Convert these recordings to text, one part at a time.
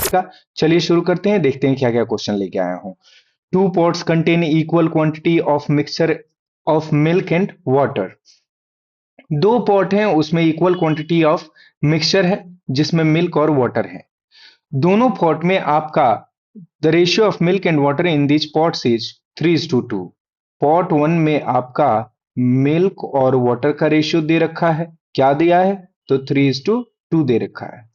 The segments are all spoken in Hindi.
जाएगा। चलिए शुरू करते हैं, देखते हैं क्या क्या क्वेश्चन लेके आया हूं। Two pots contain equal quantity of mixture of milk and water. दो पॉट हैं, उसमें इक्वल क्वांटिटी ऑफ मिक्सचर है जिसमें मिल्क और वाटर है। दोनों पॉट में आपका the ratio of milk and water in this pots is 3:2। Pot one में आपका मिल्क और वाटर का रेशियो दे रखा है, क्या दिया है? तो 3:2 दे रखा है।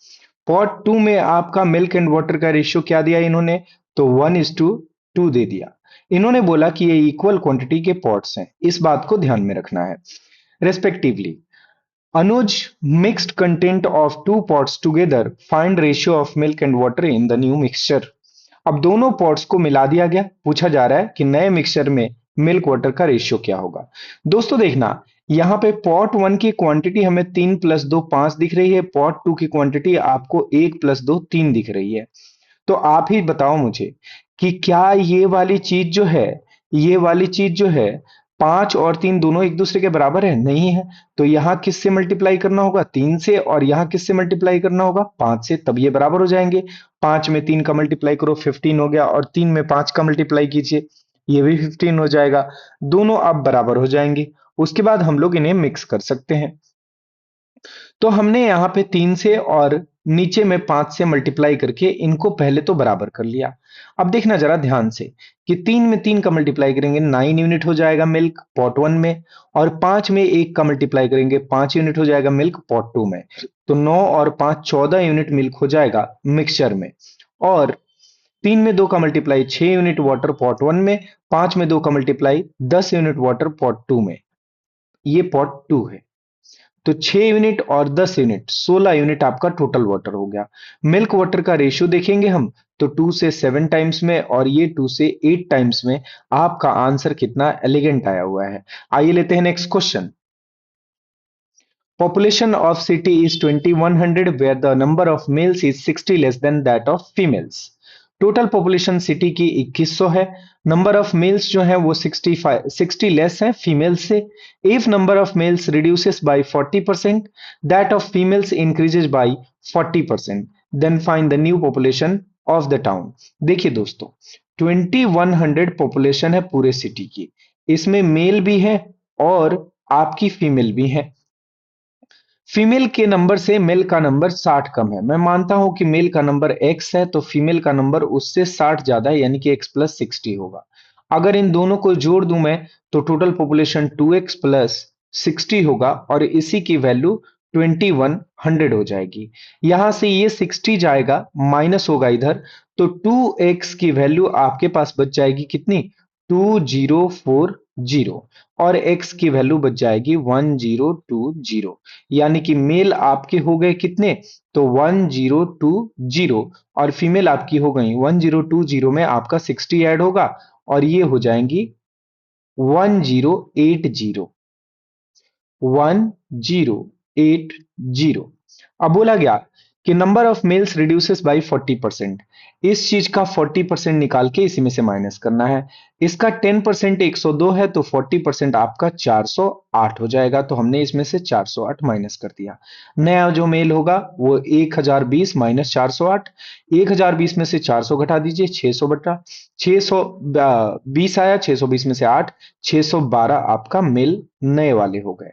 पॉट टू में आपका मिल्क एंड वाटर का रेशियो क्या दिया इन्होंने? तो 1:2 दे दिया। इन्होंने बोला कि ये इक्वल क्वांटिटी के पॉट्स हैं, इस बात को ध्यान में रखना है। Respectively Anuj mixed content of two pots together. Find ratio of milk and water in the new mixture. अब दोनों पॉट्स को मिला दिया गया, पूछा जा रहा है कि नए मिक्सचर में मिल्क वाटर का रेशियो क्या होगा। दोस्तों देखना, यहाँ पे पॉट वन की क्वांटिटी हमें 3+2 5 दिख रही है, पॉट टू की क्वांटिटी आपको 1+2 3 दिख रही है। तो आप ही बताओ मुझे कि क्या ये वाली चीज जो है, ये वाली चीज जो है 5 और 3 दोनों एक दूसरे के बराबर है? नहीं है। तो यहां किससे मल्टीप्लाई करना होगा? 3 से। और यहां किससे मल्टीप्लाई करना होगा? 5 से, तब ये बराबर हो जाएंगे। 5 में 3 का मल्टीप्लाई करो 15 हो गया, और 3 में 5 का मल्टीप्लाई कीजिए, ये भी 15 हो जाएगा। दोनों अब बराबर हो जाएंगे। उसके बाद हम लोग इन्हें मिक्स कर सकते हैं। तो हमने यहाँ पे 3 से और नीचे में 5 से मल्टीप्लाई करके इनको पहले तो बराबर कर लिया। अब देखना जरा ध्यान से कि 3 में 3 का मल्टीप्लाई करेंगे 9 यूनिट हो जाएगा मिल्क पॉट 1 में, और 5 में 1 का मल्टीप्लाई करेंगे 5 यूनिट हो जाएगा मिल्क पॉट 2 में। तो 9 और 5 14 यूनिट मिल्क हो जाएगा मिक्सचर में। और 3 में 2 का मल्टीप्लाई 6 यूनिट वाटर पॉट 1 में, 5 में 2 का मल्टीप्लाई 10 यूनिट वाटर पॉट 2 में। ये पॉट 2 है। तो 6 यूनिट और 10 यूनिट 16 यूनिट आपका टोटल वाटर हो गया। मिल्क वाटर का रेशियो देखेंगे हम, तो 2 से 7 टाइम्स में और ये 2 से 8 टाइम्स में। आपका आंसर कितना एलिगेंट आया हुआ है। आइए लेते हैं next question. Population of city is 2100 where the number of males is 60 less than that of females. Total population city की 2100 है। नंबर ऑफ मेल्स जो है वो 60 लेस है फीमेल से। If number of males reduces by 40%, that of females increases by 40%, then find the new population of the town. देखिए दोस्तों, 2100 पॉपुलेशन है पूरे सिटी की, इसमें मेल भी है और आपकी फीमेल भी है। फीमेल के नंबर से मेल का नंबर 60 कम है। मैं मानता हूं कि मेल का नंबर x है तो फीमेल का नंबर उससे 60 ज्यादा है, यानी कि x+60 होगा। अगर इन दोनों को जोड़ दूं मैं, तो टोटल पॉपुलेशन 2x+60 होगा, और इसी की वैल्यू 2100 हो जाएगी। यहां से ये 60 जाएगा, माइनस होगा इधर, तो 2x की वैल्यू आपके पास बच जाएगी कितनी? 2040। और x की वैल्यू बच जाएगी 1020। यानी कि मेल आपके हो गए कितने? तो 1020, और फीमेल आपकी हो गई 1020 में आपका 60 ऐड होगा, और ये हो जाएंगी 1080। 1080। अब बोला गया कि number of males reduces by 40%। इस चीज का 40% निकाल के इसी में से माइनस करना है। इसका 10% 102 है, तो 40% आपका 408 हो जाएगा। तो हमने इसमें से 408 माइनस कर दिया। नया जो मेल होगा वो 1020 माइनस 408। 1020 में से 400 घटा दीजिए, 600 बटा 620 आया, 620 में से 8, 612 आपका मेल नए वाले हो गए।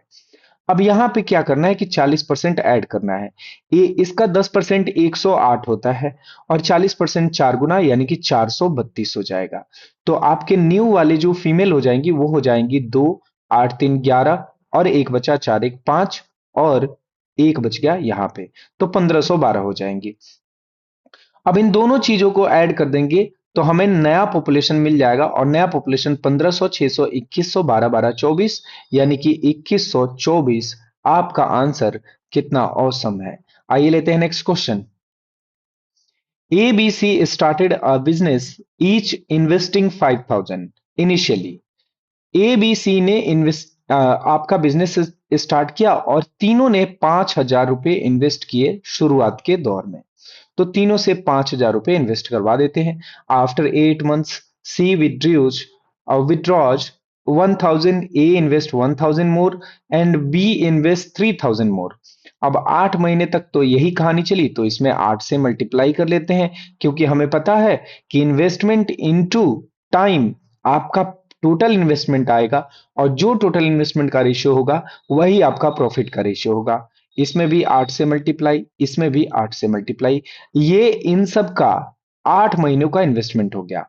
अब यहां पे क्या करना है कि 40% ऐड करना है। ये इसका 10% 108 होता है, और 40% 4 गुना यानी कि 432 हो जाएगा। तो आपके न्यू वाले जो फीमेल हो जाएंगी वो हो जाएंगी 2, 8 3 11, और एक बचा 4 1 5, और एक बच गया यहाँ पे, तो 1512 हो जाएंगी। अब इन दोनों चीजों को ऐड कर देंगे तो हमें नया पॉपुलेशन मिल जाएगा, और नया पॉपुलेशन 1500, 600, 2100, 12 12 24, यानी कि 2124 आपका आंसर कितना औसम है। आइए लेते हैं next question. ABC started a business, each investing 5000 initially. ABC ने आपका बिजनेस स्टार्ट किया और तीनों ने 5000 रुपए इन्वेस्ट किए शुरुआत के दौर में। तो तीनों से 5000 रुपए इन्वेस्ट करवा देते हैं। After 8 months C withdraws 1000, A invest 1000 more, and B invest 3000 more. अब 8 महीने तक तो यही कहानी चली, तो इसमें 8 से मल्टीप्लाई कर लेते हैं, क्योंकि हमें पता है कि इन्वेस्टमेंट इनटू टाइम आपका टोटल इन्वेस्टमेंट आएगा, और जो टोटल इन्वेस्टमेंट का रेशियो होगा वही आपका प्रॉफिट का रेशियो होगा। इसमें भी 8 से मल्टीप्लाई, इसमें भी 8 से मल्टीप्लाई, ये इन सब का 8 महीनों का इन्वेस्टमेंट हो गया।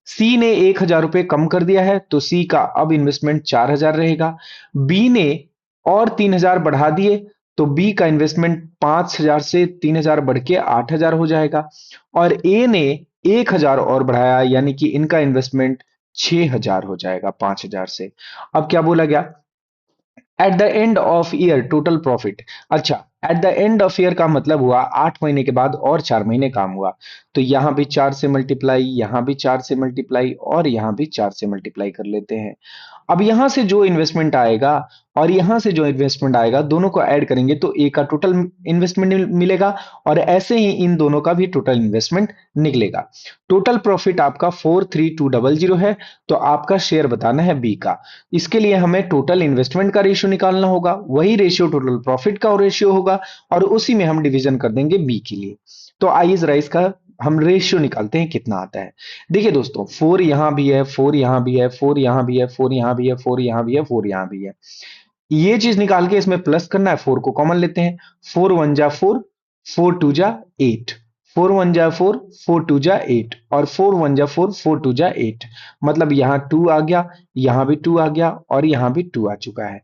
सी ने 1,000 रुपए कम कर दिया है, तो सी का अब इन्वेस्टमेंट 4,000 रहेगा। बी ने और 3,000 बढ़ा दिए, तो बी का इन्वेस्टमेंट 5,000 से 3,000 बढ़ के 8,000 हो जाएगा। और ए ने 1,000 और बढ़ाया, यानी कि इनका इन्वेस्टमेंट 6,000 हो जाएगा 5,000 से। अब क्या बोला गया? At the end of year total profit. अच्छा, at the end of year का मतलब हुआ 8 महीने के बाद और 4 महीने काम हुआ, तो यहां भी 4 से मल्टीप्लाई, यहां भी 4 से मल्टीप्लाई, और यहां भी 4 से मल्टीप्लाई कर लेते हैं। अब यहां से जो इन्वेस्टमेंट आएगा और यहां से जो इन्वेस्टमेंट आएगा, दोनों को ऐड करेंगे तो ए का टोटल इन्वेस्टमेंट मिलेगा, और ऐसे ही इन दोनों का भी टोटल इन्वेस्टमेंट निकलेगा। टोटल प्रॉफिट आपका 43200 है, तो आपका शेयर बताना है बी का। इसके लिए हमें टोटल इन्वेस्टमेंट का रेशियो निकालना होगा, वही रेशियो टोटल प्रॉफिट का रेशियो होगा, और उसी में हम डिवीजन कर देंगे बी के लिए। तो आइए जरा इसका हम रेशियो निकालते हैं कितना आता है। देखिए दोस्तों, 4 यहां भी है, 4 यहां भी है, 4 यहां भी है, 4 यहां भी है, 4 यहां भी है, 4 यहां भी है। ये चीज निकाल के इसमें प्लस करना है, 4 को कॉमन लेते हैं। 4 1 जा 4, 4 2 जा 8, 4 1 जा 4, 4 2 जा 8, और 4 1 जा 4, 4 2 जा 8। मतलब यहाँ 2 आ गया, यहाँ भी 2 आ गया, और यहाँ भी 2 आ चुका है।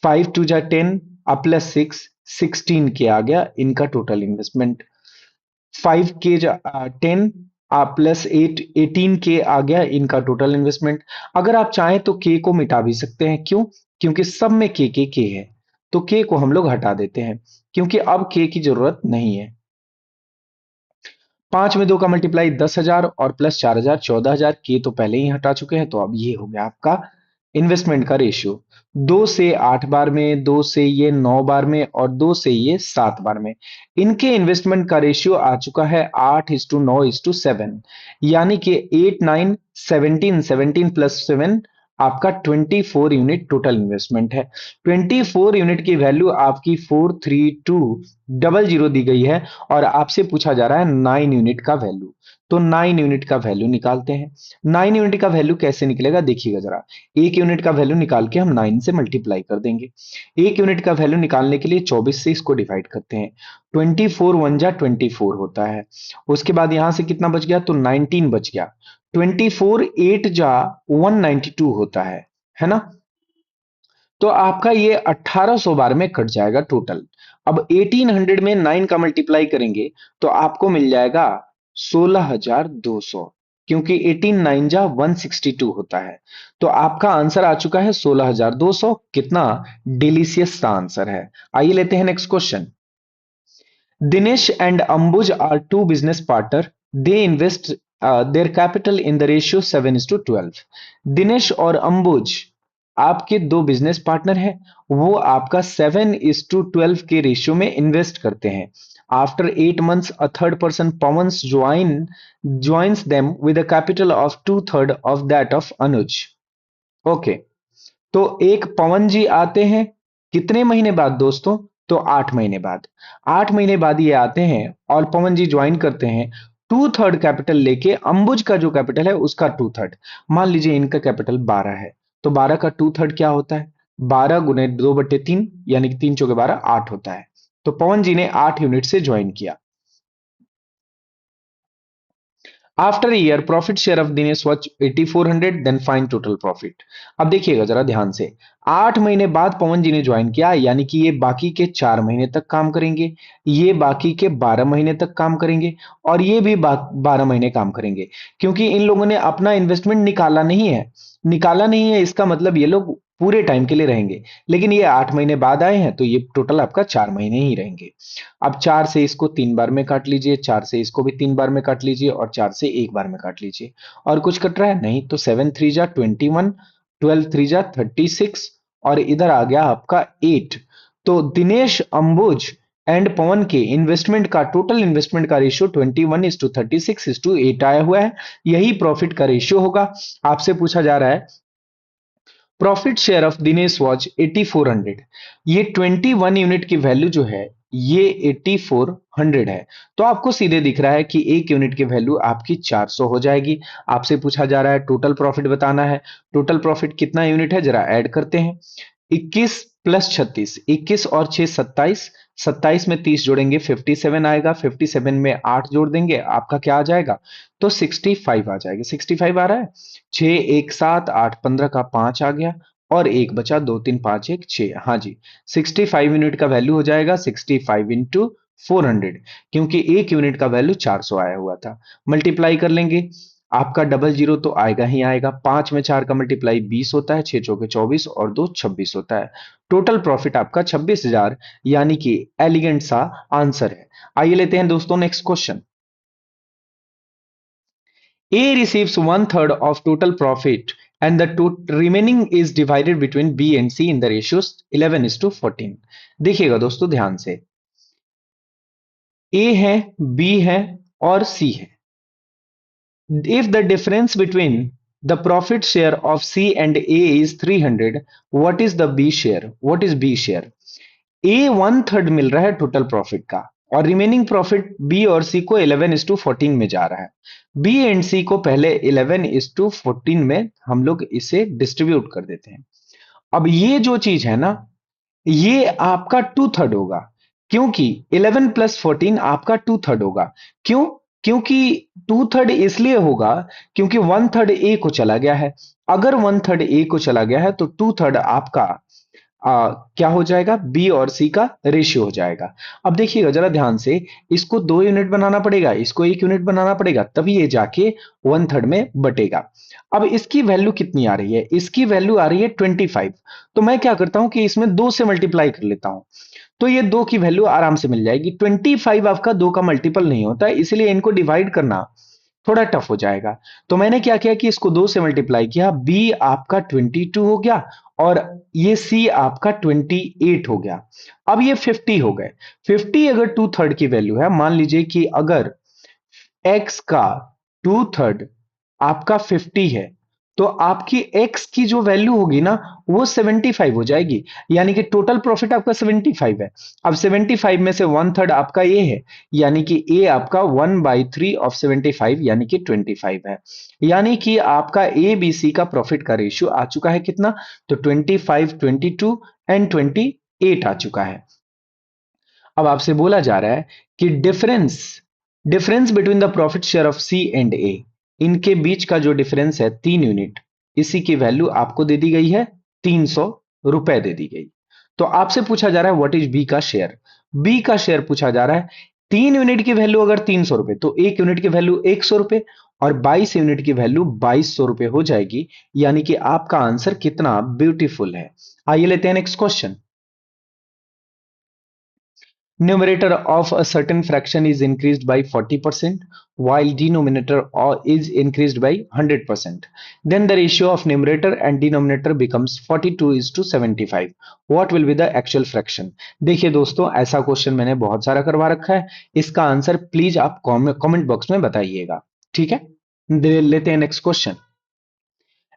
5 2 जा 10, अब प्लस 6, 16 के आ गया इनका टोटल इन्वेस्टमेंट। 5 के 10 प्लस 8, 18 के आ गया इनका टोटल इन्वेस्टमेंट। अगर आप चाहें तो के को मिटा भी सकते हैं, क्यों? क्योंकि सब में के है, तो के को हम लोग हटा देते हैं, क्योंकि अब के की जरूरत नहीं है। 5 में 2 का मल्टीप्लाई 10,000, और प्लस 4,000 14,000, के तो पहले ही हटा चुके हैं, तो अब ये हो गया आपका इन्वेस्टमेंट का रेशियो। 2 से 8 बार में, 2 से ये 9 बार में, और 2 से ये 7 बार में, इनके इन्वेस्टमेंट का रेशियो आ चुका है 8:9:7, यानी कि 8 9 17, 17 प्लस 7 आपका 24 यूनिट टोटल इन्वेस्टमेंट है। 24 यूनिट की वैल्यू आपकी 43200 दी गई है, और आपसे पूछा जा रहा है 9 यूनिट का वैल्यू। तो 9 यूनिट का वैल्यू निकालते हैं। 9 यूनिट का वैल्यू कैसे निकलेगा देखिएगा जरा। एक यूनिट का वैल्यू निकाल के हम 9 से मल्टीप्लाई कर देंगे। एक यूनिट का वैल्यू निकालने के लिए 24 से इसको डिवाइड करते हैं। 24 1 जा 24 होता है। उसके बाद यहां से कितना बच गया? तो 19 बच गया। 24 8 जा 192 होता है ना? तो आपका ये 1800 बार में कट जाएगा टोटल। अब 1800 में 9 का मल्टीप्लाई करेंगे तो आपको मिल जाएगा 16,200, क्योंकि 18 9 जा 162 होता है। तो आपका आंसर आ चुका है 16,200। कितना डिलीशियस सा आंसर है। आइए लेते हैं next question. Dinesh and Ambuj are two business partners. They invest their capital in the ratio 7:12. Dinesh और अंबुज आपके दो बिजनेस पार्टनर हैं, वो आपका 7:12 के रेशियो में इन्वेस्ट करते हैं। After 8 months a third person Pawans joins them with a capital of 2/3 of that of Anuj. Okay, तो एक पवन जी आते हैं कितने महीने बाद दोस्तों? तो 8 महीने बाद। 8 महीने बाद ये आते हैं और पवन जी ज्वाइन करते हैं 2/3 कैपिटल लेके। अंबुज का जो कैपिटल है उसका 2/3। मान लीजिए इनका कैपिटल 12 है, तो 12 का 2/3 क्या होता है? 12 गुने 2/3, यानी कि 3 चौके 12, 8 होता है। तो पवन जी ने 8 यूनिट से ज्वाइन किया। After year profit share of Dinesh was 8400, then find total profit. अब देखिएगा जरा ध्यान से। 8 महीने बाद पवन जी ने ज्वाइन किया, यानी कि ये बाकी के 4 महीने तक काम करेंगे, ये बाकी के 12 महीने तक काम करेंगे, और ये भी 12 महीने काम करेंगे, क्योंकि इन लोगों ने अपना इन्वेस्टमेंट निकाला नहीं है। निकाला नहीं है इसका मतलब ये लोग पूरे टाइम के लिए रहेंगे, लेकिन ये 8 महीने बाद आए हैं, तो ये टोटल आपका 4 महीने ही रहेंगे। अब 4 से इसको 3 बार में काट लीजिए, 4 से इसको भी 3 बार में काट लीजिए, और 4 से 1 बार में काट लीजिए। और कुछ कट रहा है? नहीं। तो 7 3 जा 21, 12 3 जा 36, और इधर आ गया आपका 8। तो दिनेश अंबुज एंड पवन के इन्वेस्टमेंट का टोटल इन्वेस्टमेंट का रेशियो 21:36:8 आया हुआ है। यही प्रॉफिट का रेशियो होगा। आपसे पूछा जा रहा है profit share of Dinesh was 8400। ये 21 यूनिट की वैल्यू जो है ये 8400 है। तो आपको सीधे दिख रहा है कि एक यूनिट की वैल्यू आपकी 400 हो जाएगी। आपसे पूछा जा रहा है टोटल प्रॉफिट बताना है। टोटल प्रॉफिट कितना यूनिट है जरा ऐड करते हैं। 21 प्लस 36, 21 और 6 27, 27 में 30 जोड़ेंगे 57 आएगा, 57 में 8 जोड़ देंगे आपका क्या आ जाएगा, तो 65 आ जाएगा। 65 आ रहा है। 6 1 7 8 15 का 5 आ गया और एक बचा, 2 3 5 1 6। हाँ जी, 65 यूनिट का वैल्यू हो जाएगा 65 इंटू 400, क्योंकि एक यूनिट का वैल्यू 400 आया हुआ था। मल्टीप्लाई कर लेंगे, आपका डबल जीरो तो आएगा ही आएगा। 5 में 4 का मल्टीप्लाई 20 होता है, 6 चौके 24 और 2 26 होता है। टोटल प्रॉफिट आपका 26,000, यानी कि एलिगेंट सा आंसर है। आइए लेते हैं दोस्तों next question. A receives one third of total profit and the remaining is divided between B and C in the ratios 11:14। देखिएगा दोस्तों ध्यान से, A है, B है और C है। If the difference between the profit share of C and A is 300, what is the B share? What is B share? A one third मिल रहा है टोटल प्रॉफिट का और रिमेनिंग प्रॉफिट बी और सी को 11:14 में जा रहा है। बी एंड सी को पहले 11:14 में हम लोग इसे डिस्ट्रीब्यूट कर देते हैं। अब ये जो चीज है ना, ये आपका टू थर्ड होगा, क्योंकि 11 प्लस 14 आपका टू थर्ड होगा। क्यों? क्योंकि टू थर्ड इसलिए होगा क्योंकि वन थर्ड ए को चला गया है। अगर वन थर्ड ए को चला गया है तो टू थर्ड आपका क्या हो जाएगा, बी और सी का रेशियो हो जाएगा। अब देखिएगा जरा ध्यान से, इसको 2 यूनिट बनाना पड़ेगा, इसको 1 यूनिट बनाना पड़ेगा, तभी ये जाके वन थर्ड में बटेगा। अब इसकी वैल्यू कितनी आ रही है, इसकी वैल्यू आ रही है 25। तो मैं क्या करता हूं कि इसमें 2 से मल्टीप्लाई कर लेता हूं, तो ये 2 की वैल्यू आराम से मिल जाएगी। 25 आपका 2 का मल्टीपल नहीं होता है, इसलिए इनको डिवाइड करना थोड़ा टफ हो जाएगा। तो मैंने क्या किया कि इसको 2 से मल्टीप्लाई किया, बी आपका 22 हो गया और ये सी आपका 28 हो गया। अब ये 50 हो गए। 50 अगर टू थर्ड की वैल्यू है, मान लीजिए कि अगर एक्स का टू थर्ड आपका 50 है, तो आपकी एक्स की जो वैल्यू होगी ना वो 75 हो जाएगी, यानी कि टोटल प्रॉफिट आपका 75 है। अब 75 में से वन थर्ड आपका ए है, यानी कि ए आपका 1/3 ऑफ 75 यानी कि 25 है। यानी कि आपका ए बी सी का प्रॉफिट का रेशियो आ चुका है कितना, तो 25 22 एंड 28 आ चुका है। अब आपसे बोला जा रहा है कि difference difference between the profit share of C and A, इनके बीच का जो डिफरेंस है 3 यूनिट, इसी की वैल्यू आपको दे दी गई है 300 रुपए दे दी गई। तो आपसे पूछा जा रहा है व्हाट इज बी का शेयर। बी का शेयर पूछा जा रहा है। 3 यूनिट की वैल्यू अगर 300 रुपए, तो 1 यूनिट की वैल्यू 100 रुपए और 22 यूनिट की वैल्यू 2200 रुपए हो जाएगी। यानी कि आपका आंसर कितना ब्यूटीफुल है। आइए लेते हैं next question. Numerator of a certain fraction is increased by 40% while denominator is increased by 100%. Then the ratio of numerator and denominator becomes 42 is to 75. What will be the actual fraction? देखिए दोस्तों, ऐसा क्वेश्चन मैंने बहुत सारा करवा रखा है। इसका आंसर प्लीज आप कमेंट बॉक्स में बताइएगा, ठीक है। लेते हैं next question.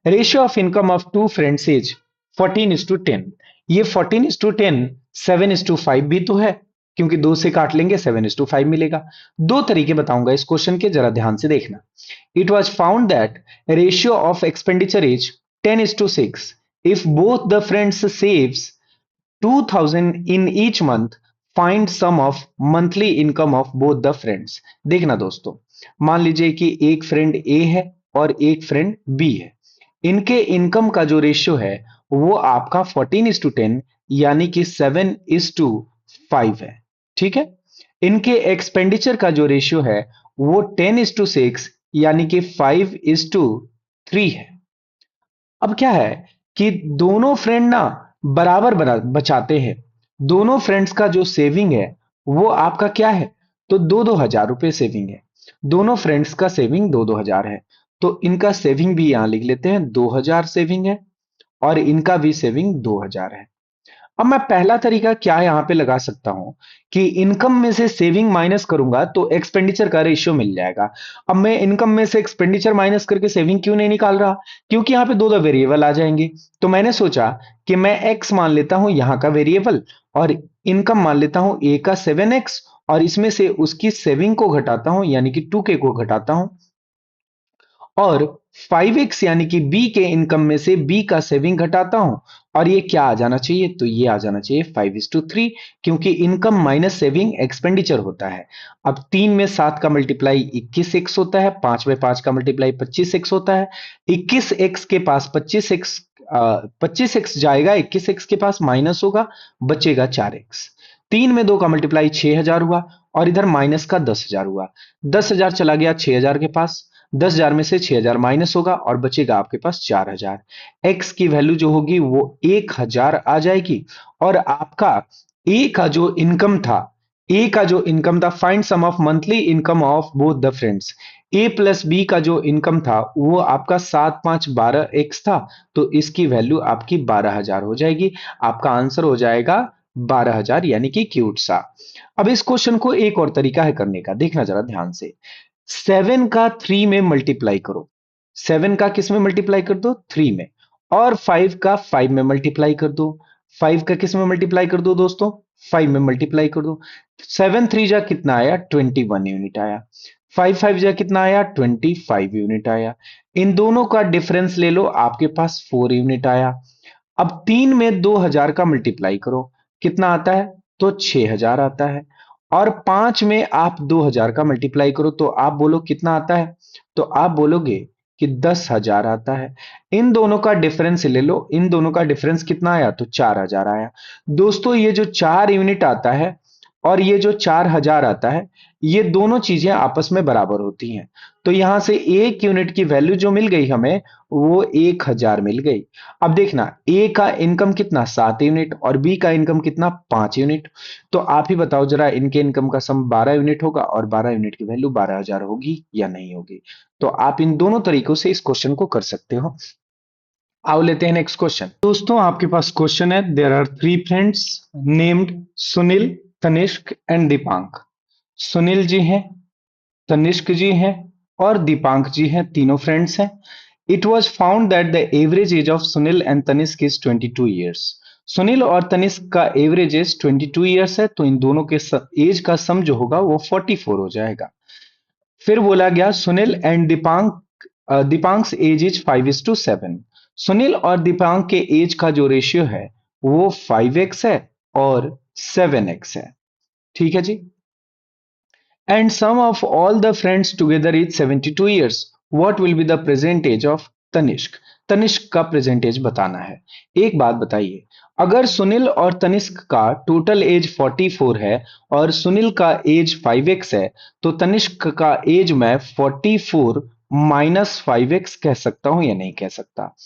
Ratio of income of two friends is 14:10। ये 14:10 7:5 भी तो है, क्योंकि 2 से काट लेंगे 7:5 मिलेगा। दो तरीके बताऊंगा इस क्वेश्चन के, जरा ध्यान से देखना। It was found that ratio of expenditure is 10:6 if both the friends saves 2000 in each month, find sum of monthly income of both the friends। देखना दोस्तों, मान लीजिए कि एक फ्रेंड ए है और एक फ्रेंड बी है। इनके इनकम का जो रेशियो है वो आपका 14:10 यानी कि 7:5 है, ठीक है। इनके एक्सपेंडिचर का जो रेशियो है वो 10:6 यानी कि 5:3 है। अब क्या है कि दोनों फ्रेंड ना बराबर बचाते हैं। दोनों फ्रेंड्स का जो सेविंग है वो आपका क्या है, तो 2-2 हजार रुपए सेविंग है। दोनों फ्रेंड्स का सेविंग 2-2 हजार है, तो इनका सेविंग भी यहां लिख लेते हैं, 2 हजार सेविंग है और इनका भी सेविंग 2 हजार है। अब मैं पहला तरीका क्या यहां पे लगा सकता हूं कि इनकम में से सेविंग माइनस करूंगा तो एक्सपेंडिचर का रेशियो मिल जाएगा। अब मैं इनकम में से एक्सपेंडिचर माइनस करके सेविंग क्यों नहीं निकाल रहा, क्योंकि यहां पे दो दो वेरिएबल आ जाएंगे। तो मैंने सोचा कि मैं एक्स मान लेता हूं यहां का वेरिएबल और इनकम मान लेता हूं ए का 7x और इसमें से उसकी सेविंग को घटाता हूं यानी कि 2k को घटाता हूं और 5x यानी कि बी के इनकम में से बी का सेविंग घटाता हूं और ये क्या आ जाना चाहिए, तो ये आ जाना चाहिए 5:3 क्योंकि इनकम माइनस सेविंग एक्सपेंडिचर होता है। अब 3 में 7 का मल्टीप्लाई 21x होता है, 5 में 5 का मल्टीप्लाई 25x होता है। 21x के पास 25x जाएगा, 21x के पास माइनस होगा, बचेगा 4x। 3 में 2 का मल्टीप्लाई 6000 हुआ और इधर माइनस का 10,000 हुआ। 10,000 चला गया 6,000 के पास, 10,000 में से 6,000 माइनस होगा और बचेगा आपके पास 4,000। एक्स की वैल्यू जो होगी वो 1,000 आ जाएगी और आपका ए का जो इनकम था, find sum of monthly income of both the friends. A plus b का जो इनकम था वो आपका 7 5 12 एक्स था, तो इसकी वैल्यू आपकी 12,000 हो जाएगी। आपका आंसर हो जाएगा 12,000 यानी कि क्यूट सा। अब इस क्वेश्चन को एक और तरीका है करने का, देखना जरा ध्यान से। 7 का 3 में मल्टीप्लाई करो, 7 का किस में मल्टीप्लाई कर दो, 3 में, और 5 का 5 में मल्टीप्लाई कर दो, 5 का किस में मल्टीप्लाई कर दो दोस्तों, 5 में मल्टीप्लाई कर दो। 7 3 जा कितना आया, 21 यूनिट आया। 5 5 जा कितना आया, 25 यूनिट आया। इन दोनों का डिफरेंस ले लो, आपके पास 4 यूनिट आया। अब 3 में 2,000 का मल्टीप्लाई करो, कितना आता है, तो 6,000 आता है। और 5 में आप 2,000 का मल्टीप्लाई करो तो आप बोलो कितना आता है, तो आप बोलोगे कि 10,000 आता है। इन दोनों का डिफरेंस ले लो, इन दोनों का डिफरेंस कितना आया, तो 4,000 आया। दोस्तों ये जो 4 यूनिट आता है और ये जो 4,000 आता है, ये दोनों चीजें आपस में बराबर होती हैं। तो यहां से 1 यूनिट की वैल्यू जो मिल गई हमें, वो 1,000 मिल गई। अब देखना, ए का इनकम कितना, 7 यूनिट, और बी का इनकम कितना, 5 यूनिट। तो आप ही बताओ जरा, इनके इनकम का सम 12 यूनिट होगा और 12 यूनिट की वैल्यू 12,000 होगी या नहीं होगी। तो आप इन दोनों तरीकों से इस क्वेश्चन को कर सकते हो। आओ लेते हैं नेक्स्ट क्वेश्चन। दोस्तों आपके पास क्वेश्चन है, there are 3 friends named Sunil, Tanishk and Deepank. Sunil ji हैं, तनिष्क जी हैं और दीपांक जी हैं, तीनों फ्रेंड्स हैं। It was found that the average age of Sunil and Tanishk is 22 years. Sunil और तनिष्क का एवरेज एज 22 ईयर्स है, तो इन दोनों के एज का सम जो होगा वो 44 हो जाएगा। फिर बोला गया Sunil and Deepank's age is 5:7। Sunil और दीपांक के एज का जो रेशियो है वो 5x है और 7x है। ठीक है जी। And sum of all the friends together is 72 years. What will be the present age of Tanishq? Tanishq का प्रेजेंट एज बताना है। एक बात बताइए, अगर सुनील और तनिष्क का टोटल एज 44 है और सुनील का एज 5x है, तो तनिष्क का एज मैं 44 माइनस 5x कह सकता हूं या नहीं कह सकता।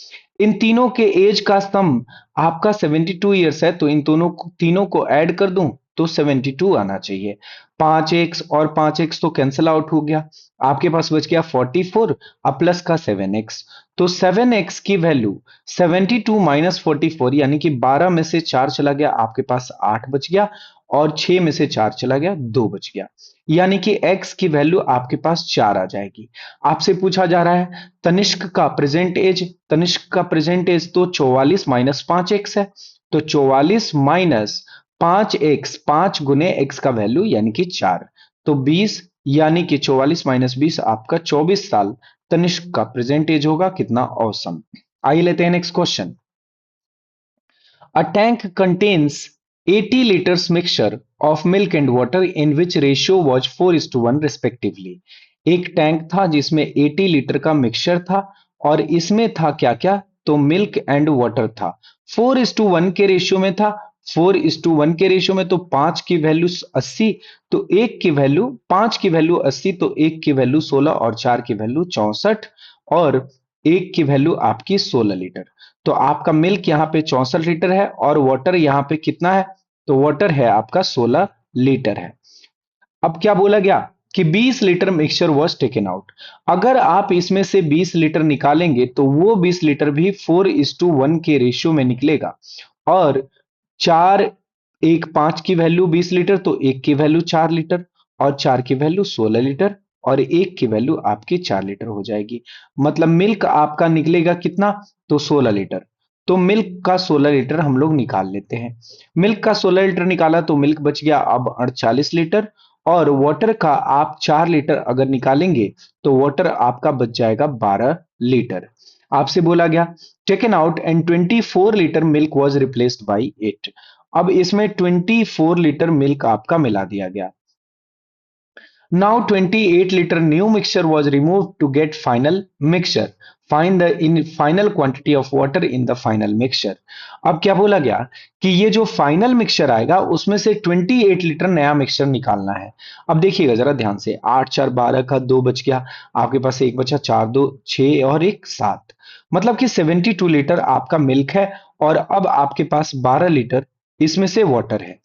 इन तीनों के एज का सम आपका 72 ईयर्स है, तो इन तीनों को ऐड कर दूं तो 72 आना चाहिए। 5x और 5x तो कैंसिल आउट हो गया, आपके पास बच गया 44 अब प्लस का 7x। तो 7x की वैल्यू 72 माइनस 44 यानी कि 12 में से 4 चला गया, आपके पास 8 बच गया, और 6 में से 4 चला गया, 2 बच गया, यानी कि x की वैल्यू आपके पास 4 आ जाएगी। आपसे पूछा जा रहा है तनिष्क का प्रेजेंट एज, तनिष्क का प्रेजेंट एज तो 44 माइनस 5x है, तो 44 माइनस 5x, 5 गुने x का वैल्यू यानी कि 4, तो 20, यानी कि 44 माइनस 20 आपका 24 साल तनिष्क का प्रेजेंट एज होगा। कितना औसम। आइए लेते हैं next question. A tank contains 80 liters mixture of milk and water in which ratio was 4:1 respectively. एक टैंक था जिसमें 80 लीटर का मिक्सचर था और इसमें था क्या क्या, तो मिल्क एंड वाटर था। 4:1 के रेशियो में था। 4:1 के रेशियो में तो 5 की वैल्यू 80, तो एक की वैल्यू, 5 की वैल्यू 80, तो एक की वैल्यू 16 और 4 की वैल्यू 64 और एक की वैल्यू आपकी 16 लीटर। तो आपका मिल्क यहाँ पे 64 लीटर है और वाटर यहाँ पे कितना है, तो वाटर है आपका 16 लीटर है। अब क्या बोला गया कि 20 litre mixture was taken out. अगर आप इसमें से 20 लीटर निकालेंगे तो वो 20 लीटर भी 4:1 के रेशियो में निकलेगा, और 4 एक 5 की वैल्यू 20 लीटर, तो एक की वैल्यू 4 लीटर और 4 की वैल्यू 16 लीटर और एक की वैल्यू आपकी 4 लीटर हो जाएगी। मतलब मिल्क आपका निकलेगा कितना, तो 16 लीटर। तो मिल्क का 16 लीटर हम लोग निकाल लेते हैं। मिल्क का 16 लीटर निकाला तो मिल्क बच गया अब 48 लीटर, और वाटर का आप 4 लीटर अगर निकालेंगे तो वाटर आपका बच जाएगा 12 लीटर। आपसे बोला गया taken out and 24 litre milk was replaced by 8। अब इसमें 24 लीटर मिल्क आपका मिला दिया गया। Now 28 liter new mixture was removed to get final mixture. Find the in final quantity of water in the final mixture. अब क्या बोला गया कि ये जो फाइनल मिक्सचर आएगा उसमें से 28 लीटर नया मिक्सचर निकालना है। अब देखिएगा जरा ध्यान से, 8 4 12 का 2 बच गया, आपके पास एक बचा, 4 2 6 और एक 7, मतलब कि 72 लीटर आपका मिल्क है, और अब आपके पास 12 लीटर इसमें से वाटर है।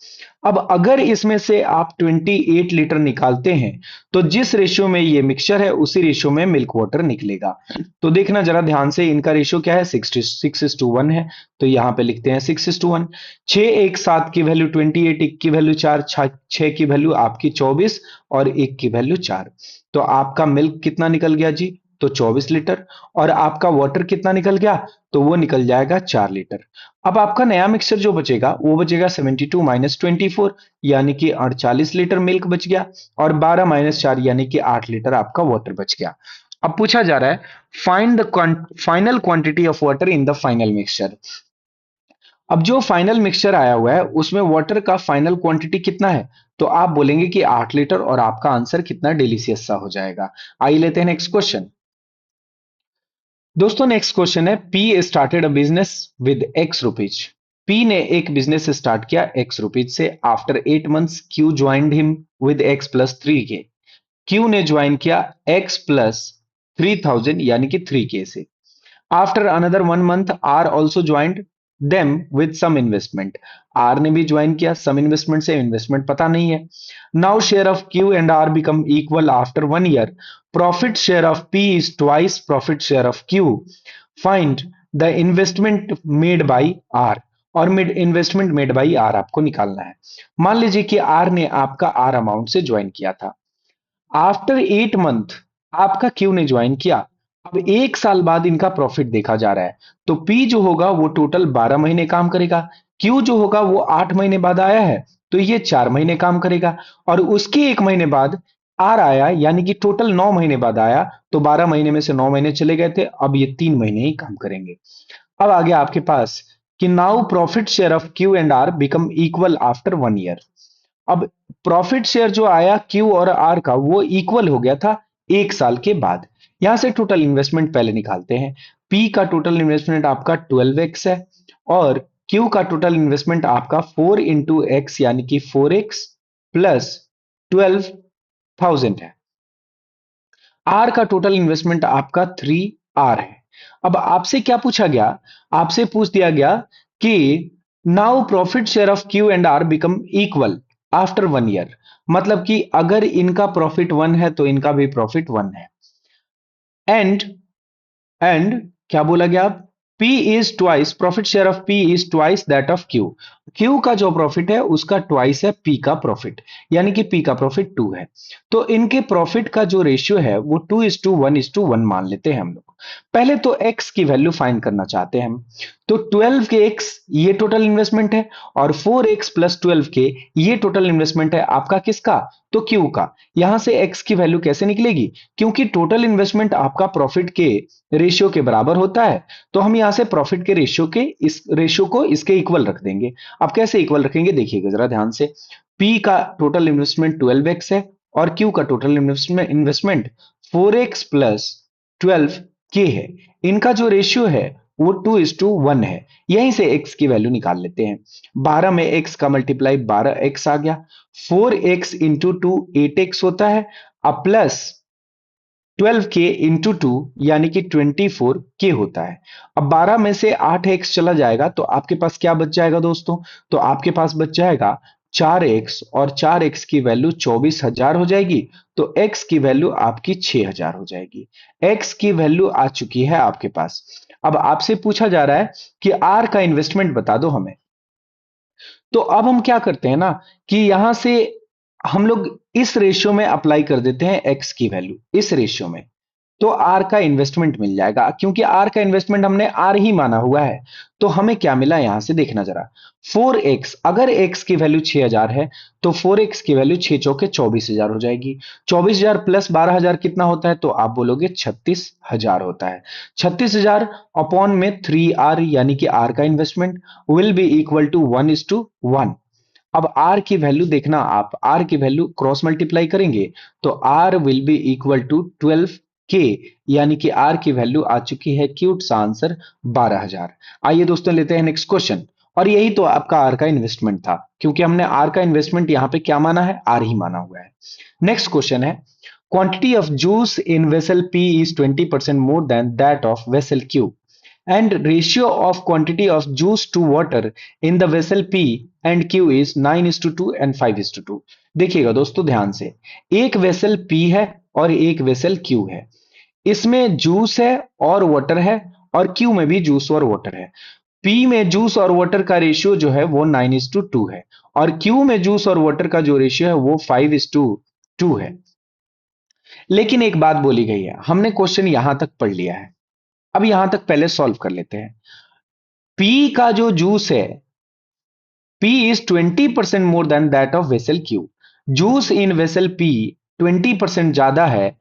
अब अगर इसमें से आप 28 लीटर निकालते हैं तो जिस रेशियो में ये मिक्सचर है उसी रेशियो में मिल्क वाटर निकलेगा। तो देखना जरा ध्यान से, इनका रेशियो क्या है, 6:1 है। तो यहां पे लिखते हैं 6:1। 6 1 7 की वैल्यू 28, 1 की वैल्यू 4, 6 की वैल्यू आपकी 24 और 1 की वैल्यू 4। तो आपका मिल्क कितना निकल गया जी, तो 24 लीटर। और आपका वाटर कितना निकल गया, तो वो निकल जाएगा 4 लीटर। अब आपका नया मिक्सचर जो बचेगा वो बचेगा 72 माइनस 24, यानी कि 48 लीटर मिल्क बच गया, और 12 माइनस 4 यानी कि 8 लीटर आपका वाटर बच गया। अब पूछा जा रहा है find the final quantity of water in the final mixture. अब जो फाइनल मिक्सचर आया हुआ है उसमें वाटर का फाइनल क्वांटिटी कितना है, तो आप बोलेंगे कि 8 लीटर, और आपका आंसर कितना डिलीशियस सा हो जाएगा। आइए लेते हैं नेक्स्ट क्वेश्चन। दोस्तों नेक्स्ट क्वेश्चन है, P started a business with x rupees. P ने एक बिजनेस स्टार्ट किया एक्स रुपीज से। After 8 months Q joined him with x plus 3K। Q ने ज्वाइन किया एक्स प्लस 3000 यानी कि 3K से। After another 1 month R also joined them with some investment. R ने भी ज्वाइन किया सम इन्वेस्टमेंट से, इन्वेस्टमेंट पता नहीं है। Now share of Q and R become equal after 1 year. Profit share of P is twice profit share of Q. Find the investment made by R. और मिड इन्वेस्टमेंट मेड बाई आर आपको निकालना है। मान लीजिए कि आर ने आपका आर अमाउंट से ज्वाइन किया था। आफ्टर 8 मंथ आपका क्यू ने ज्वाइन किया। अब 1 साल बाद इनका प्रॉफिट देखा जा रहा है, तो पी जो होगा वो टोटल 12 महीने काम करेगा। क्यू जो होगा वो 8 महीने बाद आया है, तो ये 4 महीने काम करेगा। और उसके 1 महीने बाद आर आया, यानी कि टोटल 9 महीने बाद आया। तो 12 महीने में से 9 महीने चले गए थे, अब ये 3 महीने ही काम करेंगे। अब आ गया आपके पास कि now profit share of Q and R become equal after 1 year. अब प्रॉफिट शेयर जो आया क्यू और आर का वो इक्वल हो गया था 1 साल के बाद। यहां से टोटल इन्वेस्टमेंट पहले निकालते हैं। पी का टोटल इन्वेस्टमेंट आपका 12x है, और क्यू का टोटल इन्वेस्टमेंट आपका 4 into x यानी कि 4x प्लस 12,000 है। आर का टोटल इन्वेस्टमेंट आपका 3R है। अब आपसे क्या पूछा गया, आपसे पूछ दिया गया कि now profit share of Q and R become equal after 1 year. मतलब कि अगर इनका प्रॉफिट 1 है तो इनका भी प्रॉफिट 1 है। एंड एंड क्या बोला गया, P is twice profit share of P is twice that of Q। Q का जो प्रॉफिट है उसका ट्वाइस है P का प्रॉफिट, यानी कि P का प्रॉफिट 2 है। तो इनके प्रॉफिट का जो रेशियो है वो 2:1:1 मान लेते हैं हम लोग। पहले तो x की वैल्यू फाइंड करना चाहते हैं हम। तो 12 के x ये टोटल इन्वेस्टमेंट है, और 4x प्लस 12 के ये टोटल इन्वेस्टमेंट है आपका किसका, तो Q का। यहां से x की वैल्यू कैसे निकलेगी, क्योंकि टोटल इन्वेस्टमेंट आपका प्रॉफिट के रेशियो के बराबर होता है। तो हम यहां से प्रॉफिट के रेशियो के इस रेशियो को इसके इक्वल रख देंगे। अब कैसे इक्वल रखेंगे देखिएगा जरा ध्यान से। P का टोटल इन्वेस्टमेंट 12x है, और Q का total investment 4x plus 12K है। इनका जो रेशियो है वो 2:1 है। यहीं से x की वैल्यू निकाल लेते हैं। 12 में x का मल्टीप्लाई 12x आ गया। 4x इंटू 2 8x होता है, अब प्लस 12K इंटू 2 यानी कि 24K होता है। अब 12 में से 8x चला जाएगा तो आपके पास क्या बच जाएगा दोस्तों, तो आपके पास बच जाएगा 4x, और 4x की वैल्यू 24,000 हो जाएगी। तो x की वैल्यू आपकी 6,000 हो जाएगी। x की वैल्यू आ चुकी है आपके पास। अब आपसे पूछा जा रहा है कि r का इन्वेस्टमेंट बता दो हमें। तो अब हम क्या करते हैं ना कि यहां से हम लोग इस रेशियो में अप्लाई कर देते हैं x की वैल्यू इस रेशियो में। तो आर का इन्वेस्टमेंट मिल जाएगा, क्योंकि आर का इन्वेस्टमेंट हमने आर ही माना हुआ है। तो हमें क्या मिला यहां से देखना जरा, 4x, अगर x की वैल्यू 6000 है तो 4x की वैल्यू 6 चौके 24,000 हो जाएगी। 24,000 प्लस 12,000 कितना होता है, तो आप बोलोगे 36,000 होता है। 36,000 अपॉन में 3r, यानी कि r का investment will be equal to 1:1। अब आर की वैल्यू देखना, आप आर की वैल्यू क्रॉस मल्टीप्लाई करेंगे तो R will be equal to 12k, यानी कि आर की वैल्यू आ चुकी है क्यूट सा आंसर 12,000। आइए दोस्तों लेते हैं नेक्स्ट क्वेश्चन। और यही तो आपका आर का इन्वेस्टमेंट था, क्योंकि हमने आर का इन्वेस्टमेंट यहां पे क्या माना है, आर ही माना हुआ है। नेक्स्ट क्वेश्चन है, quantity of juice in vessel P is 20% more than that of vessel Q, and ratio of quantity of juice to water in the vessel P and Q is 9:2 and 5:2। देखिएगा दोस्तों ध्यान से, एक वेसल P है और एक वेसल Q है, इसमें जूस है और वाटर है, और Q में भी जूस और वाटर है। P में जूस और वाटर का रेशियो जो है वो 9:2 है, और Q में जूस और वाटर का जो रेशियो है वो 5:2 है। लेकिन एक बात बोली गई है, हमने क्वेश्चन यहां तक पढ़ लिया है, अब यहां तक पहले सॉल्व कर लेते हैं। पी का जो जूस है, P is 20% more than that of vessel Q। Juice in vessel P 20% ज्यादा है